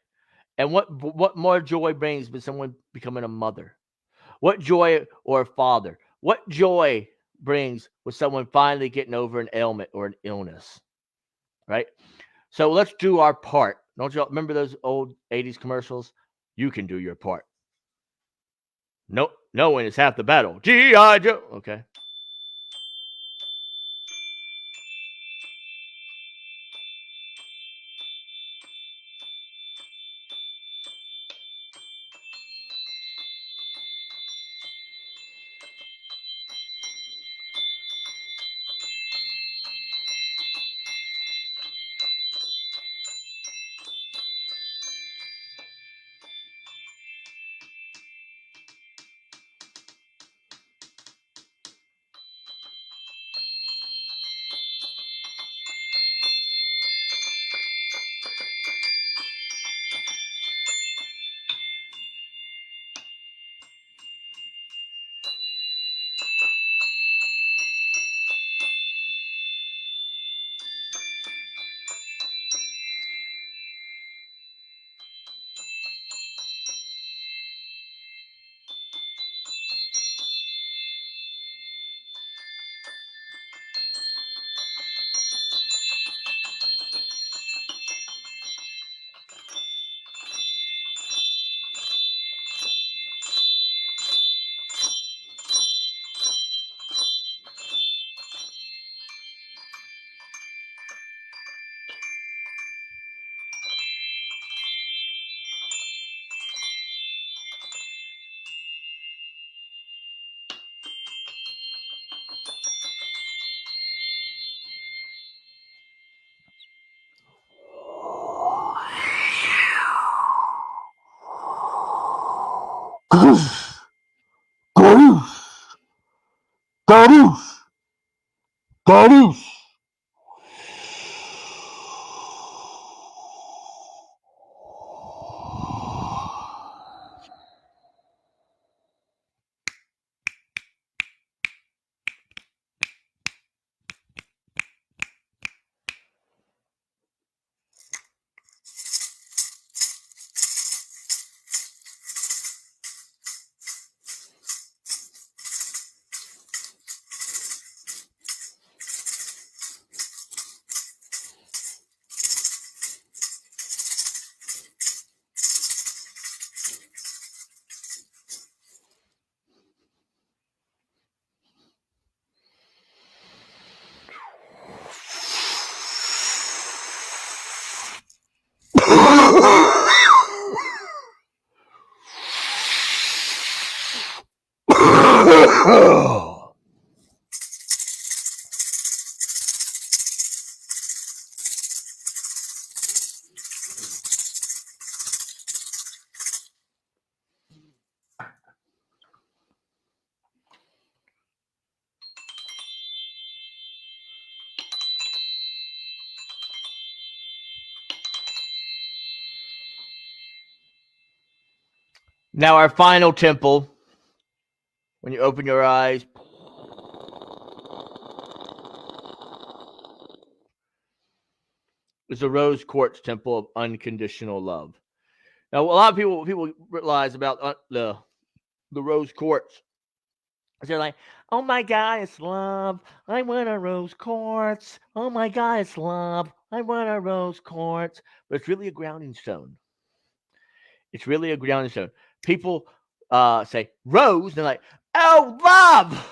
[SPEAKER 1] And what more joy brings than someone becoming a mother? What joy, or a father? What joy brings with someone finally getting over an ailment or an illness? Right? So let's do our part. Don't you remember those old 80s commercials? You can do your part. No, knowing is half the battle. G.I. Joe. Okay. Caruth, Caruth, Caruth. Now, our final temple, when you open your eyes, is the rose quartz temple of unconditional love. Now, a lot of people realize about the rose quartz. They're like, "Oh my God, it's love! I want a rose quartz. Oh my God, it's love! I want a rose quartz." But it's really a grounding stone. It's really a grounding stone. People say rose, and they're like, "Oh, love!"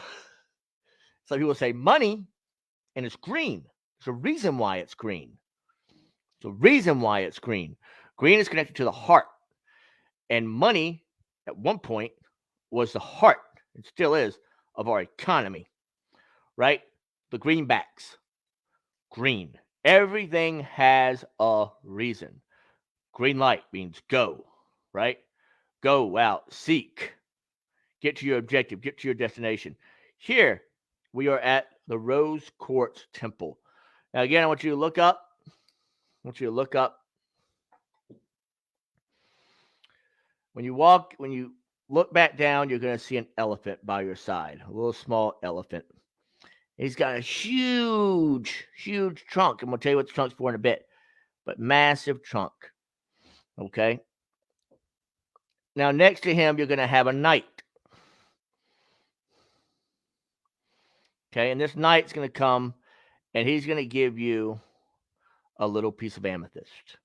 [SPEAKER 1] Some people say money, and it's green. There's a reason why it's green. There's a reason why it's green. Green is connected to the heart, and money at one point was the heart, and still is, of our economy. Right? The greenbacks, green. Everything has a reason. Green light means go, right? Go out, seek, get to your objective, get to your destination. Here, we are at the Rose Quartz Temple. Now, again, I want you to look up. When you look back down, you're going to see an elephant by your side, a little small elephant. He's got a huge, huge trunk. I'm going to tell you what the trunk's for in a bit, but massive trunk. Okay. Now, next to him, you're going to have a knight. Okay. And this knight's going to come and he's going to give you a little piece of amethyst.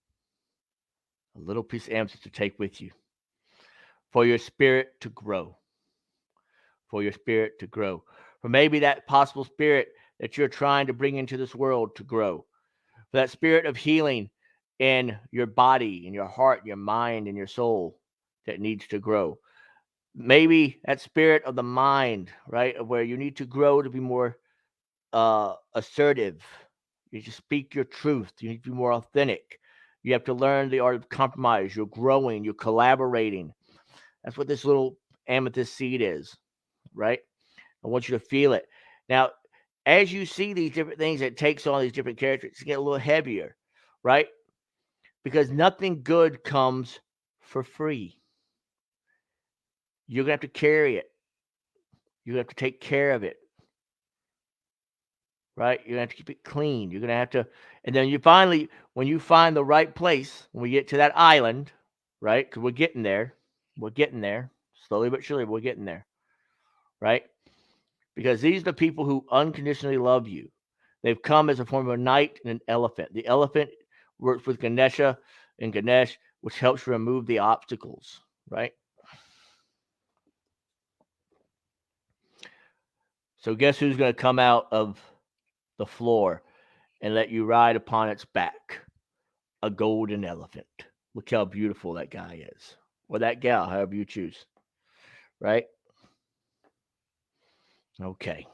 [SPEAKER 1] A little piece of amethyst to take with you for your spirit to grow. For your spirit to grow. For maybe that possible spirit that you're trying to bring into this world to grow. For that spirit of healing in your body, in your heart, your mind, and your soul that needs to grow. Maybe that spirit of the mind, right, of where you need to grow to be more assertive. You need to speak your truth. You need to be more authentic. You have to learn the art of compromise. You're growing. You're collaborating. That's what this little amethyst seed is, right? I want you to feel it. Now, as you see these different things, it takes on these different characteristics to get a little heavier, right? Because nothing good comes for free. You're going to have to carry it. You're going to have to take care of it. Right? You're going to have to keep it clean. You're going to have to, and then when you find the right place, when we get to that island, right? Because we're getting there. Slowly but surely, we're getting there. Right? Because these are the people who unconditionally love you. They've come as a form of a knight and an elephant. The elephant works with Ganesha and Ganesh, which helps remove the obstacles, right? So guess who's going to come out of the floor and let you ride upon its back? A golden elephant. Look how beautiful that guy is. Or that gal, however you choose. Right? Okay.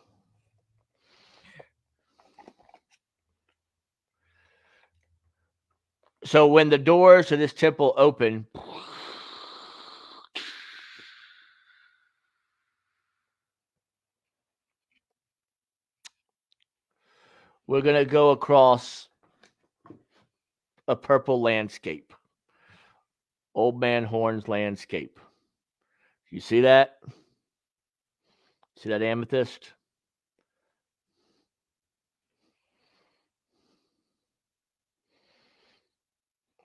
[SPEAKER 1] So when the doors to this temple open, we're going to go across a purple landscape. Old Man Horn's landscape. You see that? See that amethyst?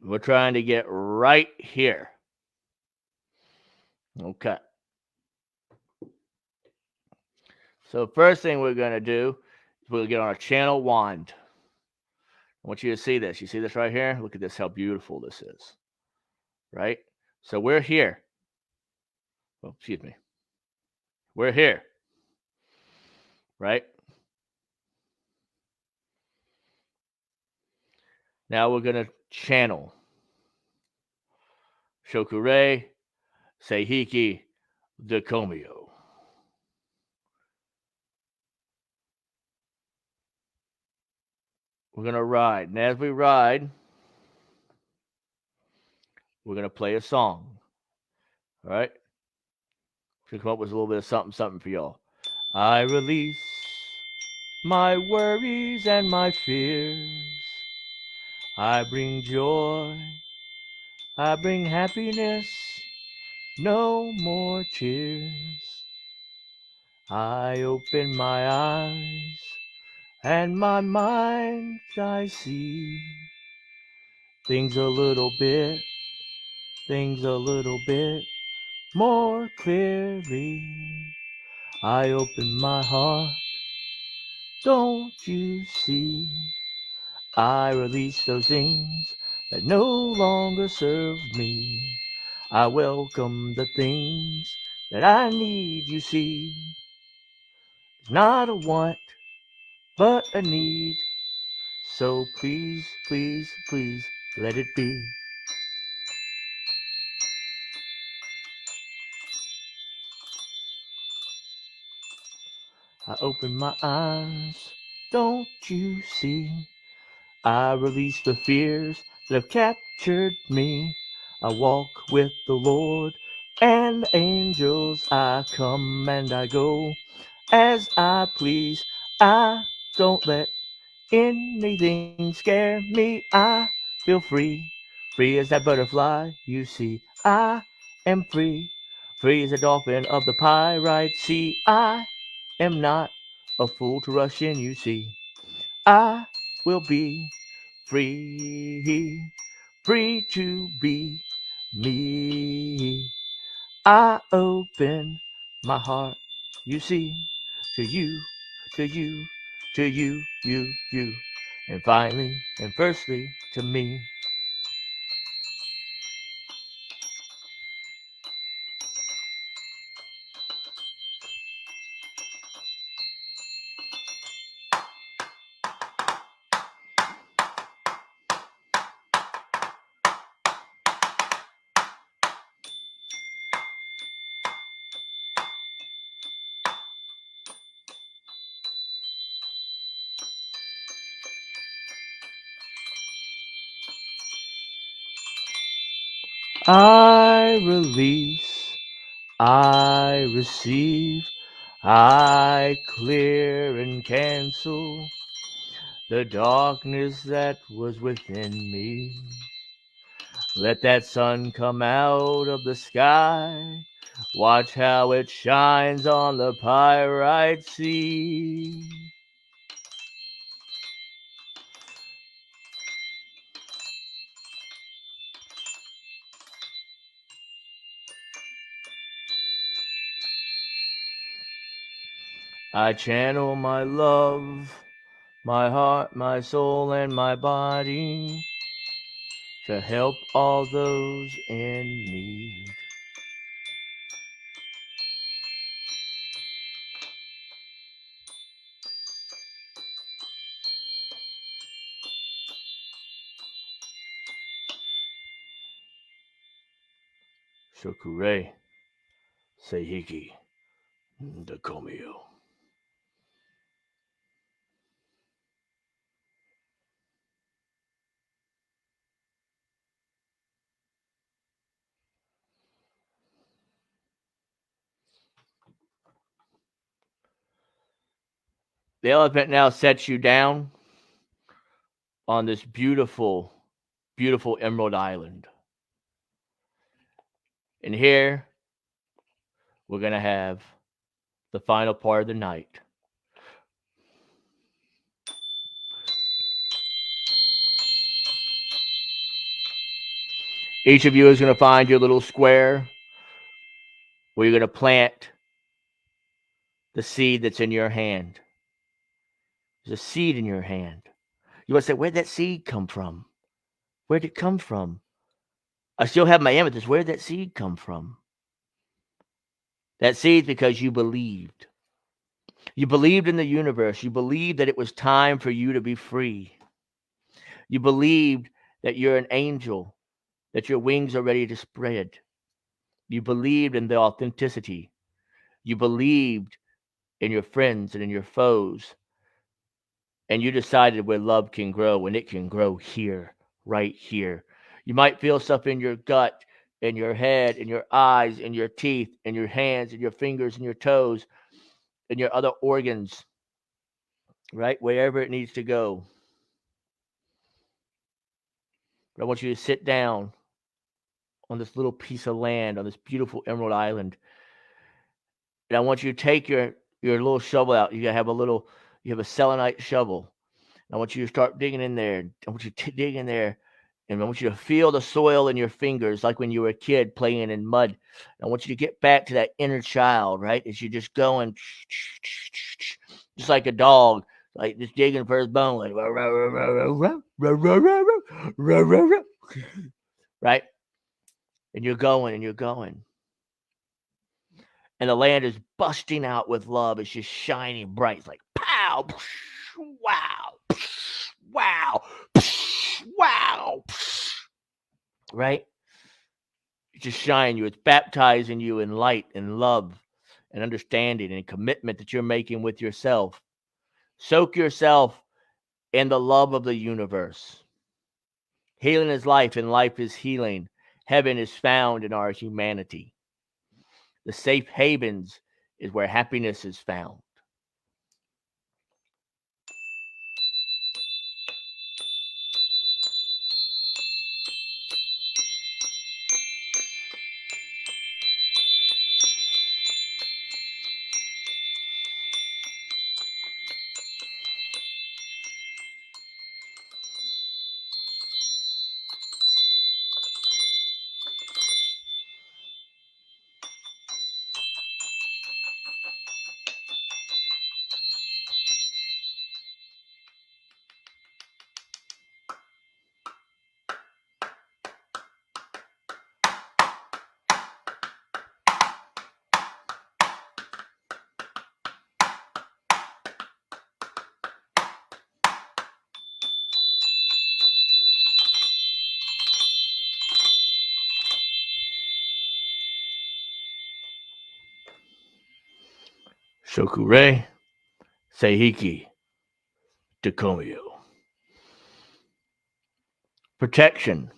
[SPEAKER 1] We're trying to get right here. Okay. So first thing we're going to do is we'll get on a channel wand. I want you to see this. You see this right here? Look at this, how beautiful this is. Right? So we're here. Oh, excuse me. We're here. Right? Now we're going to channel Shokure Seiheki Dekomyo. We're going to ride. And as we ride, we're going to play a song. All right? To come up with a little bit of something, something for y'all. I release my worries and my fears. I bring joy. I bring happiness. No more tears. I open my eyes and my mind I see things a little bit more clearly. I open my heart, don't you see? I release those things that no longer serve me. I welcome the things that I need, you see. It's not a want, but a need. So please, please, please, let it be. I open my eyes, don't you see? I release the fears that have captured me. I walk with the Lord and the angels. I come and I go as I please. I don't let anything scare me. I feel free, free as that butterfly you see. I am free, free as a dolphin of the pyrite sea. I am not a fool to rush in, you see. I will be free, free to be me. I open my heart, you see, to you, to you, to you, you, and finally and firstly to me. I release, I receive, I clear and cancel the darkness that was within me. Let that sun come out of the sky. Watch how it shines on the pyrite sea. I channel my love, my heart, my soul, and my body to help all those in need. Shokure Seihiki Dakomio. The elephant now sets you down on this beautiful, beautiful Emerald Island. And here we're going to have the final part of the night. Each of you is going to find your little square where you're going to plant the seed that's in your hand. There's a seed in your hand. You want to say, where'd that seed come from? Where'd it come from? I still have my amethyst. Where'd that seed come from? That seed's because you believed. You believed in the universe. You believed that it was time for you to be free. You believed that you're an angel, that your wings are ready to spread. You believed in the authenticity. You believed in your friends and in your foes. and you decided where love can grow, and it can grow here, right here. You might feel stuff in your gut, in your head, in your eyes, in your teeth, in your hands, in your fingers, in your toes, in your other organs, right? Wherever it needs to go. But I want you to sit down on this little piece of land, on this beautiful Emerald Island. And I want you to take your little shovel out. You have a selenite shovel. I want you to start digging in there. I want you to dig in there. And I want you to feel the soil in your fingers like when you were a kid playing in mud. I want you to get back to that inner child, right? As you're just going, just like a dog, like just digging for his bone, like, right? And you're going and you're going. And the land is busting out with love. It's just shining bright. It's like, pow, wow, wow, wow, right? It's just shining you. It's baptizing you in light and love and understanding and commitment that you're making with yourself. Soak yourself in the love of the universe. Healing is life, and life is healing. Heaven is found in our humanity. The safe havens is where happiness is found. Shokure Seihiki Dekomyo. Protection.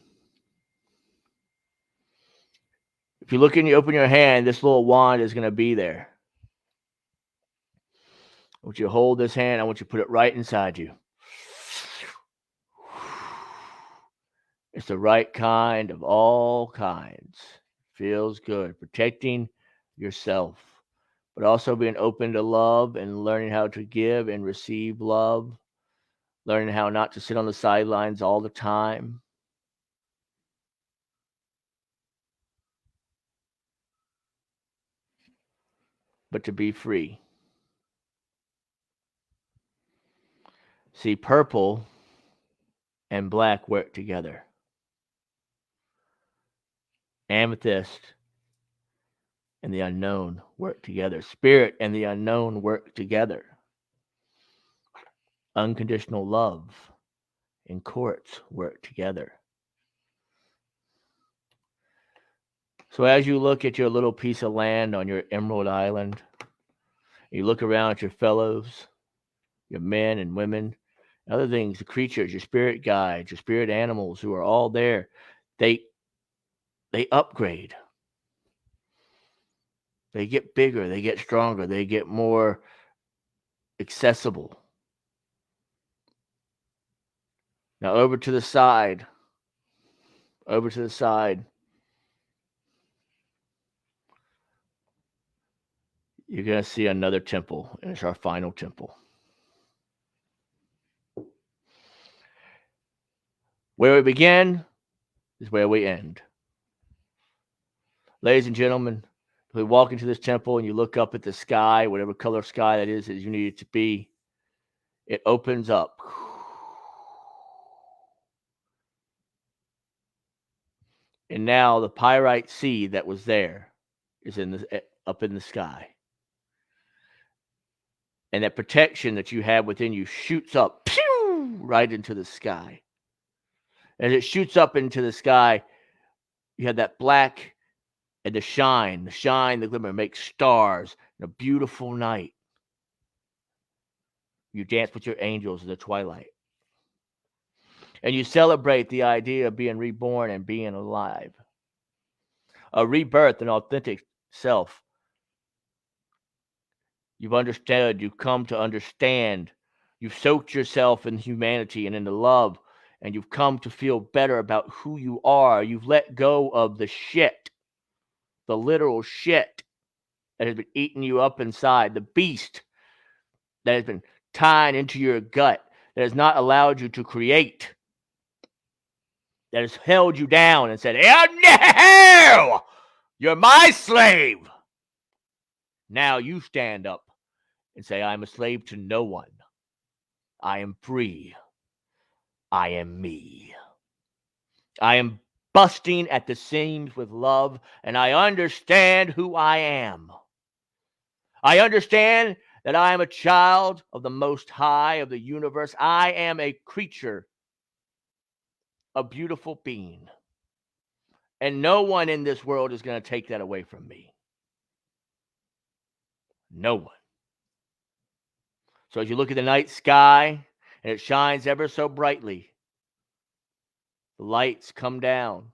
[SPEAKER 1] If you look and you open your hand, this little wand is going to be there. I want you to hold this hand. I want you to put it right inside you. It's the right kind of all kinds. Feels good. Protecting yourself, but also being open to love and learning how to give and receive love. Learning how not to sit on the sidelines all the time. But to be free. See, purple and black work together. Amethyst and the unknown work together. Spirit and the unknown work together. Unconditional love and quartz work together. So as you look at your little piece of land on your Emerald Island, you look around at your fellows, your men and women, other things, the creatures, your spirit guides, your spirit animals who are all there. They upgrade. They get bigger, they get stronger, they get more accessible. Now over to the side. Over to the side. You're going to see another temple, and it's our final temple. Where we begin is where we end. Ladies and gentlemen, if we walk into this temple and you look up at the sky, whatever color sky that is you need it to be, it opens up. And now the pyrite sea that was there is up in the sky. And that protection that you have within you shoots up right into the sky. As it shoots up into the sky, you have that black and the shine, the glimmer makes stars in a beautiful night. You dance with your angels in the twilight. And you celebrate the idea of being reborn and being alive. A rebirth, an authentic self. You've understood, you've come to understand. You've soaked yourself in humanity and in the love, and you've come to feel better about who you are. You've let go of the shit, the literal shit that has been eating you up inside, the beast that has been tied into your gut, that has not allowed you to create, that has held you down and said, "Oh, no! You're my slave." Now you stand up and say, "I'm a slave to no one. I am free. I am me. I am busting at the seams with love, and I understand who I am. I understand that I am a child of the Most High of the universe. I am a creature, a beautiful being. And no one in this world is going to take that away from me. No one." So as you look at the night sky and it shines ever so brightly, the lights come down.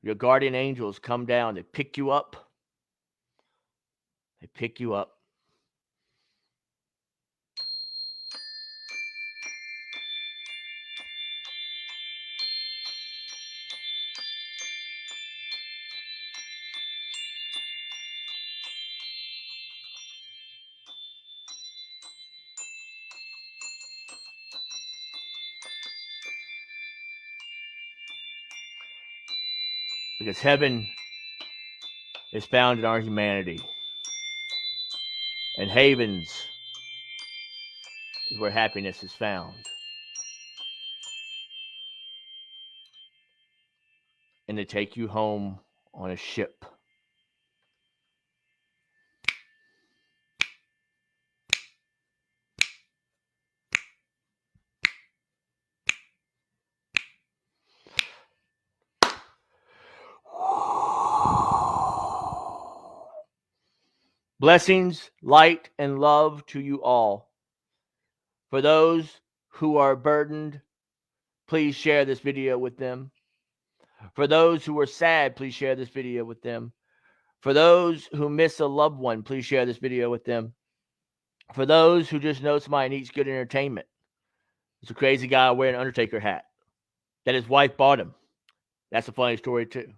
[SPEAKER 1] Your guardian angels come down. They pick you up. They pick you up. Because heaven is found in our humanity. And havens is where happiness is found. And they take you home on a ship. Blessings, light, and love to you all. For those who are burdened, please share this video with them. For those who are sad, please share this video with them. For those who miss a loved one, please share this video with them. For those who just know somebody needs good entertainment, there's a crazy guy wearing an Undertaker hat that his wife bought him. That's a funny story too.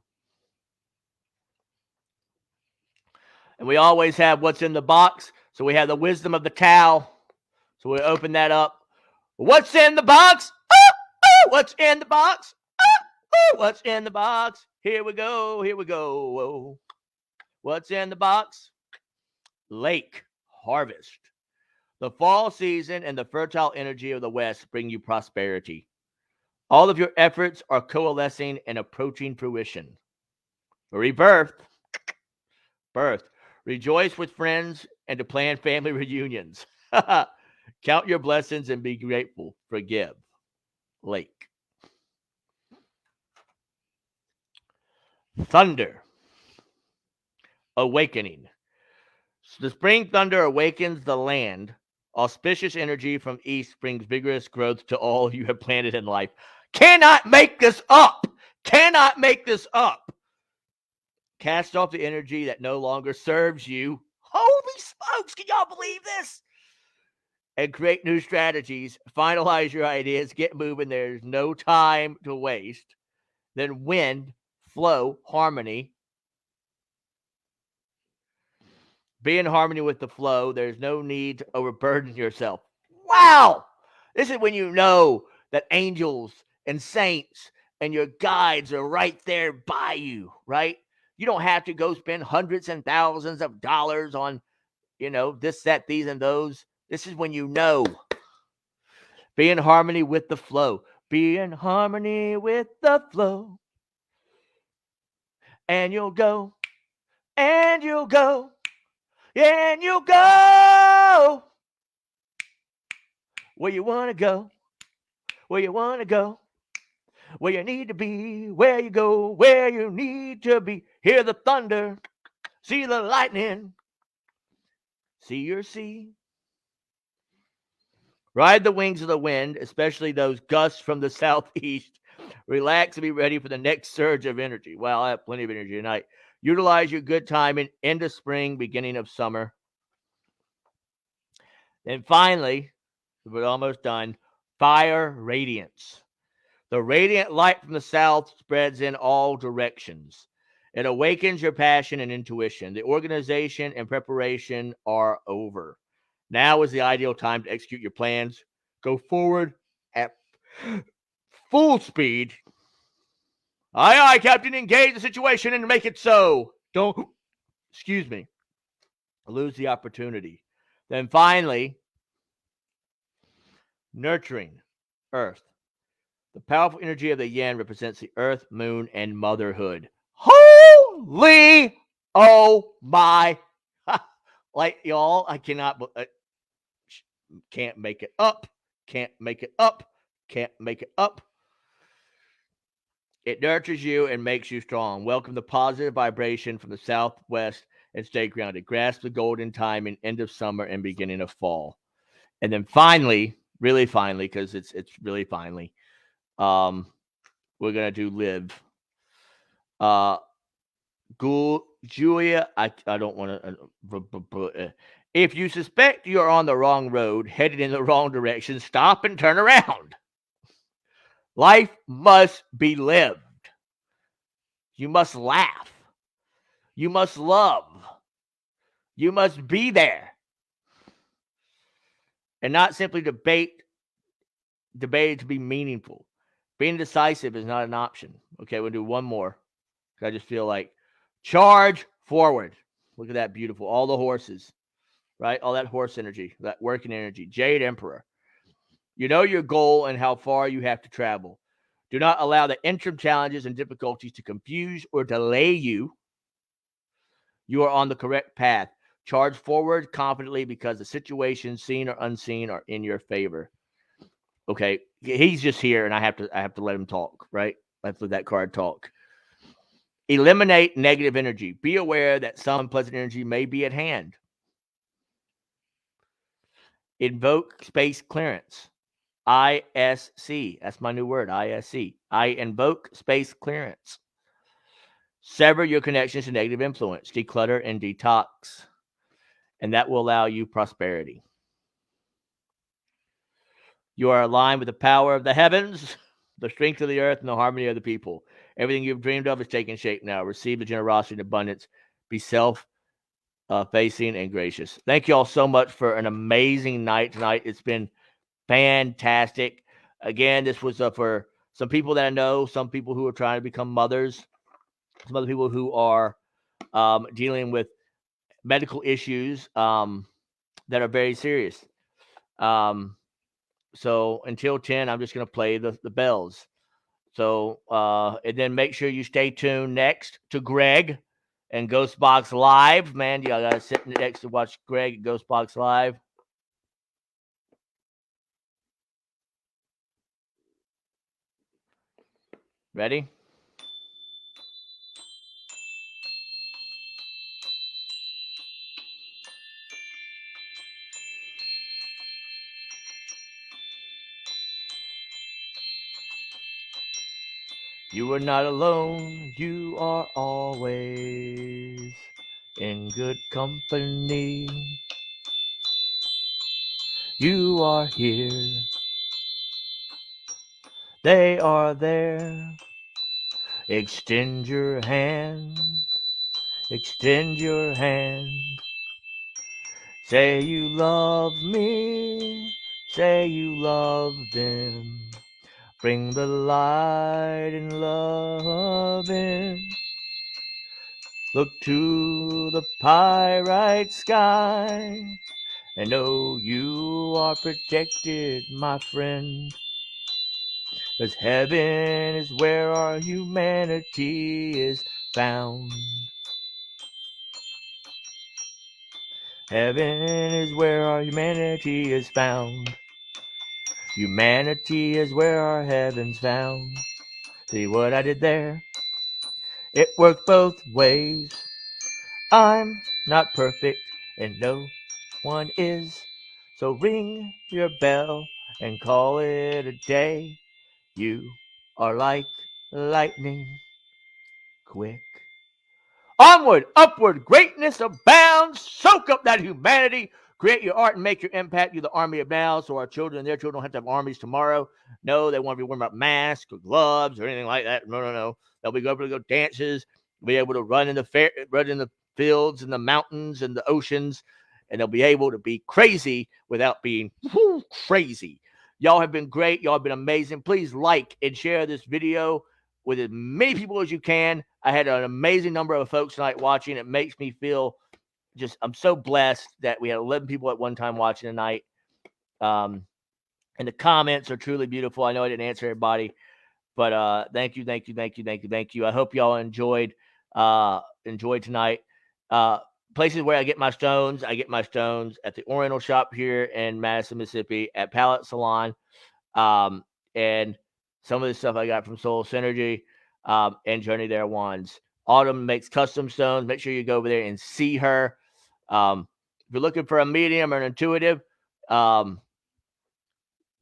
[SPEAKER 1] And we always have what's in the box. So we have the wisdom of the Tao. So we open that up. What's in the box? What's in the box? What's in the box? Here we go. Here we go. What's in the box? Lake harvest. The fall season and the fertile energy of the West bring you prosperity. All of your efforts are coalescing and approaching fruition. Rebirth. Birth. Rejoice with friends and to plan family reunions. Count your blessings and be grateful. Forgive. Lake. Thunder. Awakening. The spring thunder awakens the land. Auspicious energy from east brings vigorous growth to all you have planted in life. Cannot make this up. Cannot make this up. Cast off the energy that no longer serves you. Holy smokes, can y'all believe this? And create new strategies. Finalize your ideas. Get moving. There's no time to waste. Then wind, flow, harmony. Be in harmony with the flow. There's no need to overburden yourself. Wow! This is when you know that angels and saints and your guides are right there by you, right? You don't have to go spend hundreds and thousands of dollars on, this, that, these, and those. This is when you know. Be in harmony with the flow. Be in harmony with the flow. And you'll go. And you'll go. And you'll go. Where you want to go. Where you want to go. Where you need to be. Where you go. Where you need to be. Hear the thunder. See the lightning. See your sea. Ride the wings of the wind, especially those gusts from the southeast. Relax and be ready for the next surge of energy. Well, I have plenty of energy tonight. Utilize your good time in end of spring, beginning of summer. And finally, we're almost done. Fire radiance. The radiant light from the south spreads in all directions. It awakens your passion and intuition. The organization and preparation are over. Now is the ideal time to execute your plans. Go forward at full speed. Aye, aye, Captain. Engage the situation and make it so. Don't, excuse me, lose the opportunity. Then finally, nurturing Earth. The powerful energy of the yin represents the earth, moon, and motherhood. Holy, oh my. Like, y'all, I cannot, can't make it up. Can't make it up. Can't make it up. It nurtures you and makes you strong. Welcome the positive vibration from the southwest and stay grounded. Grasp the golden time in end of summer and beginning of fall. And then finally, really finally, because it's really finally, we're gonna do live. Julia, I don't want to. If you suspect you're on the wrong road, headed in the wrong direction, stop and turn around. Life must be lived. You must laugh. You must love. You must be there. And not simply debate it to be meaningful. Being decisive is not an option. Okay, we'll do one more. I just feel like charge forward. Look at that beautiful. All the horses, right? All that horse energy, that working energy. Jade Emperor. You know your goal and how far you have to travel. Do not allow the interim challenges and difficulties to confuse or delay you. You are on the correct path. Charge forward confidently because the situations, seen or unseen, are in your favor. Okay, he's just here, and I have to let him talk, right? I have to let that card talk. Eliminate negative energy. Be aware that some unpleasant energy may be at hand. Invoke space clearance. ISC. That's my new word, ISC. I invoke space clearance. Sever your connections to negative influence. Declutter and detox. And that will allow you prosperity. You are aligned with the power of the heavens, the strength of the earth, and the harmony of the people. Everything you've dreamed of is taking shape now. Receive the generosity and abundance. Be self-facing and gracious. Thank you all so much for an amazing night tonight. It's been fantastic. Again, this was for some people that I know, some people who are trying to become mothers, some other people who are dealing with medical issues that are very serious. So until 10, I'm just going to play the bells. So, and then make sure you stay tuned next to Greg and Ghostbox Live. Man, you got to sit next to watch Greg at Ghostbox Live. Ready? You are not alone. You are always in good company. You are here. They are there. Extend your hand. Extend your hand. Say you love me. Say you love them. Bring the light and love in. Look to the pyrite sky and know you are protected, my friend. 'Cause heaven is where our humanity is found. Heaven is where our humanity is found. Humanity is where our heaven's found. See what I did there? It worked both ways. I'm not perfect and no one is. So ring your bell and call it a day. You are like lightning quick. Onward, upward, greatness abounds. Soak up that humanity. Create your art and make your impact. You're the army of now, so our children and their children don't have to have armies tomorrow. No, they won't be wearing about masks or gloves or anything like that. No. They'll be able to go dances, be able to run in the fields and the mountains and the oceans, and they'll be able to be crazy without being crazy. Y'all have been great. Y'all have been amazing. Please like and share this video with as many people as you can. I had an amazing number of folks tonight watching. It makes me feel I'm so blessed that we had 11 people at one time watching tonight. And the comments are truly beautiful. I know I didn't answer everybody, but thank you. I hope y'all enjoyed tonight. Places where I get my stones at the Oriental Shop here in Madison, Mississippi, at Palette Salon. And some of the stuff I got from Soul Synergy and Journey There Wands. Autumn makes custom stones. Make sure you go over there and see her. If you're looking for a medium or an intuitive, do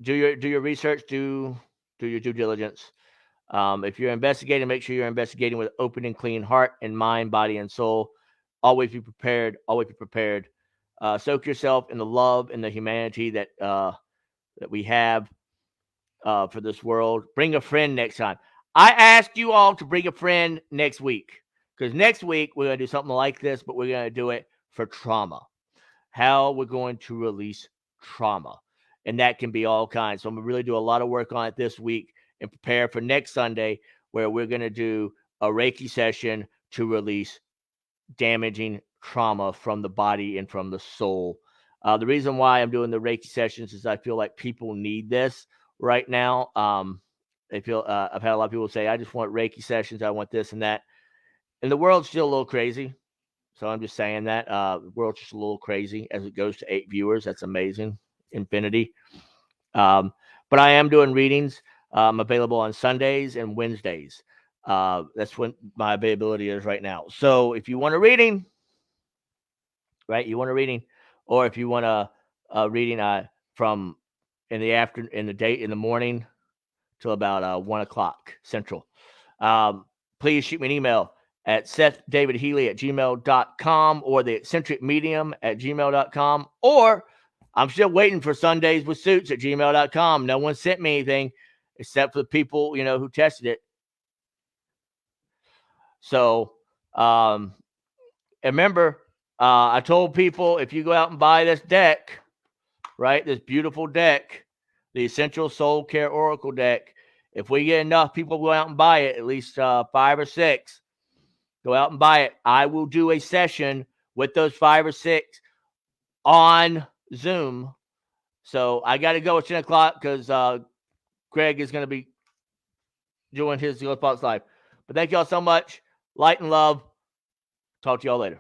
[SPEAKER 1] your research, do your due diligence. If you're investigating, make sure you're investigating with open and clean heart and mind, body, and soul. Always be prepared. Soak yourself in the love and the humanity that we have for this world. Bring a friend next time. I asked you all to bring a friend next week, because next week we're going to do something like this, but we're going to do it for trauma. How we're going to release trauma. And that can be all kinds. So I'm going to really do a lot of work on it this week and prepare for next Sunday, where we're going to do a Reiki session to release damaging trauma from the body and from the soul. The reason why I'm doing the Reiki sessions is I feel like people need this right now. I've had a lot of people say, I just want Reiki sessions. I want this and that. And the world's still a little crazy. So I'm just saying that the world's just a little crazy as it goes to 8 viewers. That's amazing. Infinity. But I am doing readings. I'm available on Sundays and Wednesdays. That's when my availability is right now. So if you want a reading, right? Or if you want a reading from in the morning till about 1 o'clock Central, please shoot me an email at SethDavidHealy@gmail.com or the eccentricmedium@gmail.com, or I'm still waiting for Sundays with Suits @gmail.com. No one sent me anything except for the people, who tested it. So, remember, I told people, if you go out and buy this deck, right, this beautiful deck, the Essential Soul Care Oracle deck, if we get enough people go out and buy it, at least 5 or 6, go out and buy it. I will do a session with those 5 or 6 on Zoom. So I got to go at 10 o'clock because Greg is going to be doing his Ghost Box Live. But thank y'all so much. Light and love. Talk to y'all later.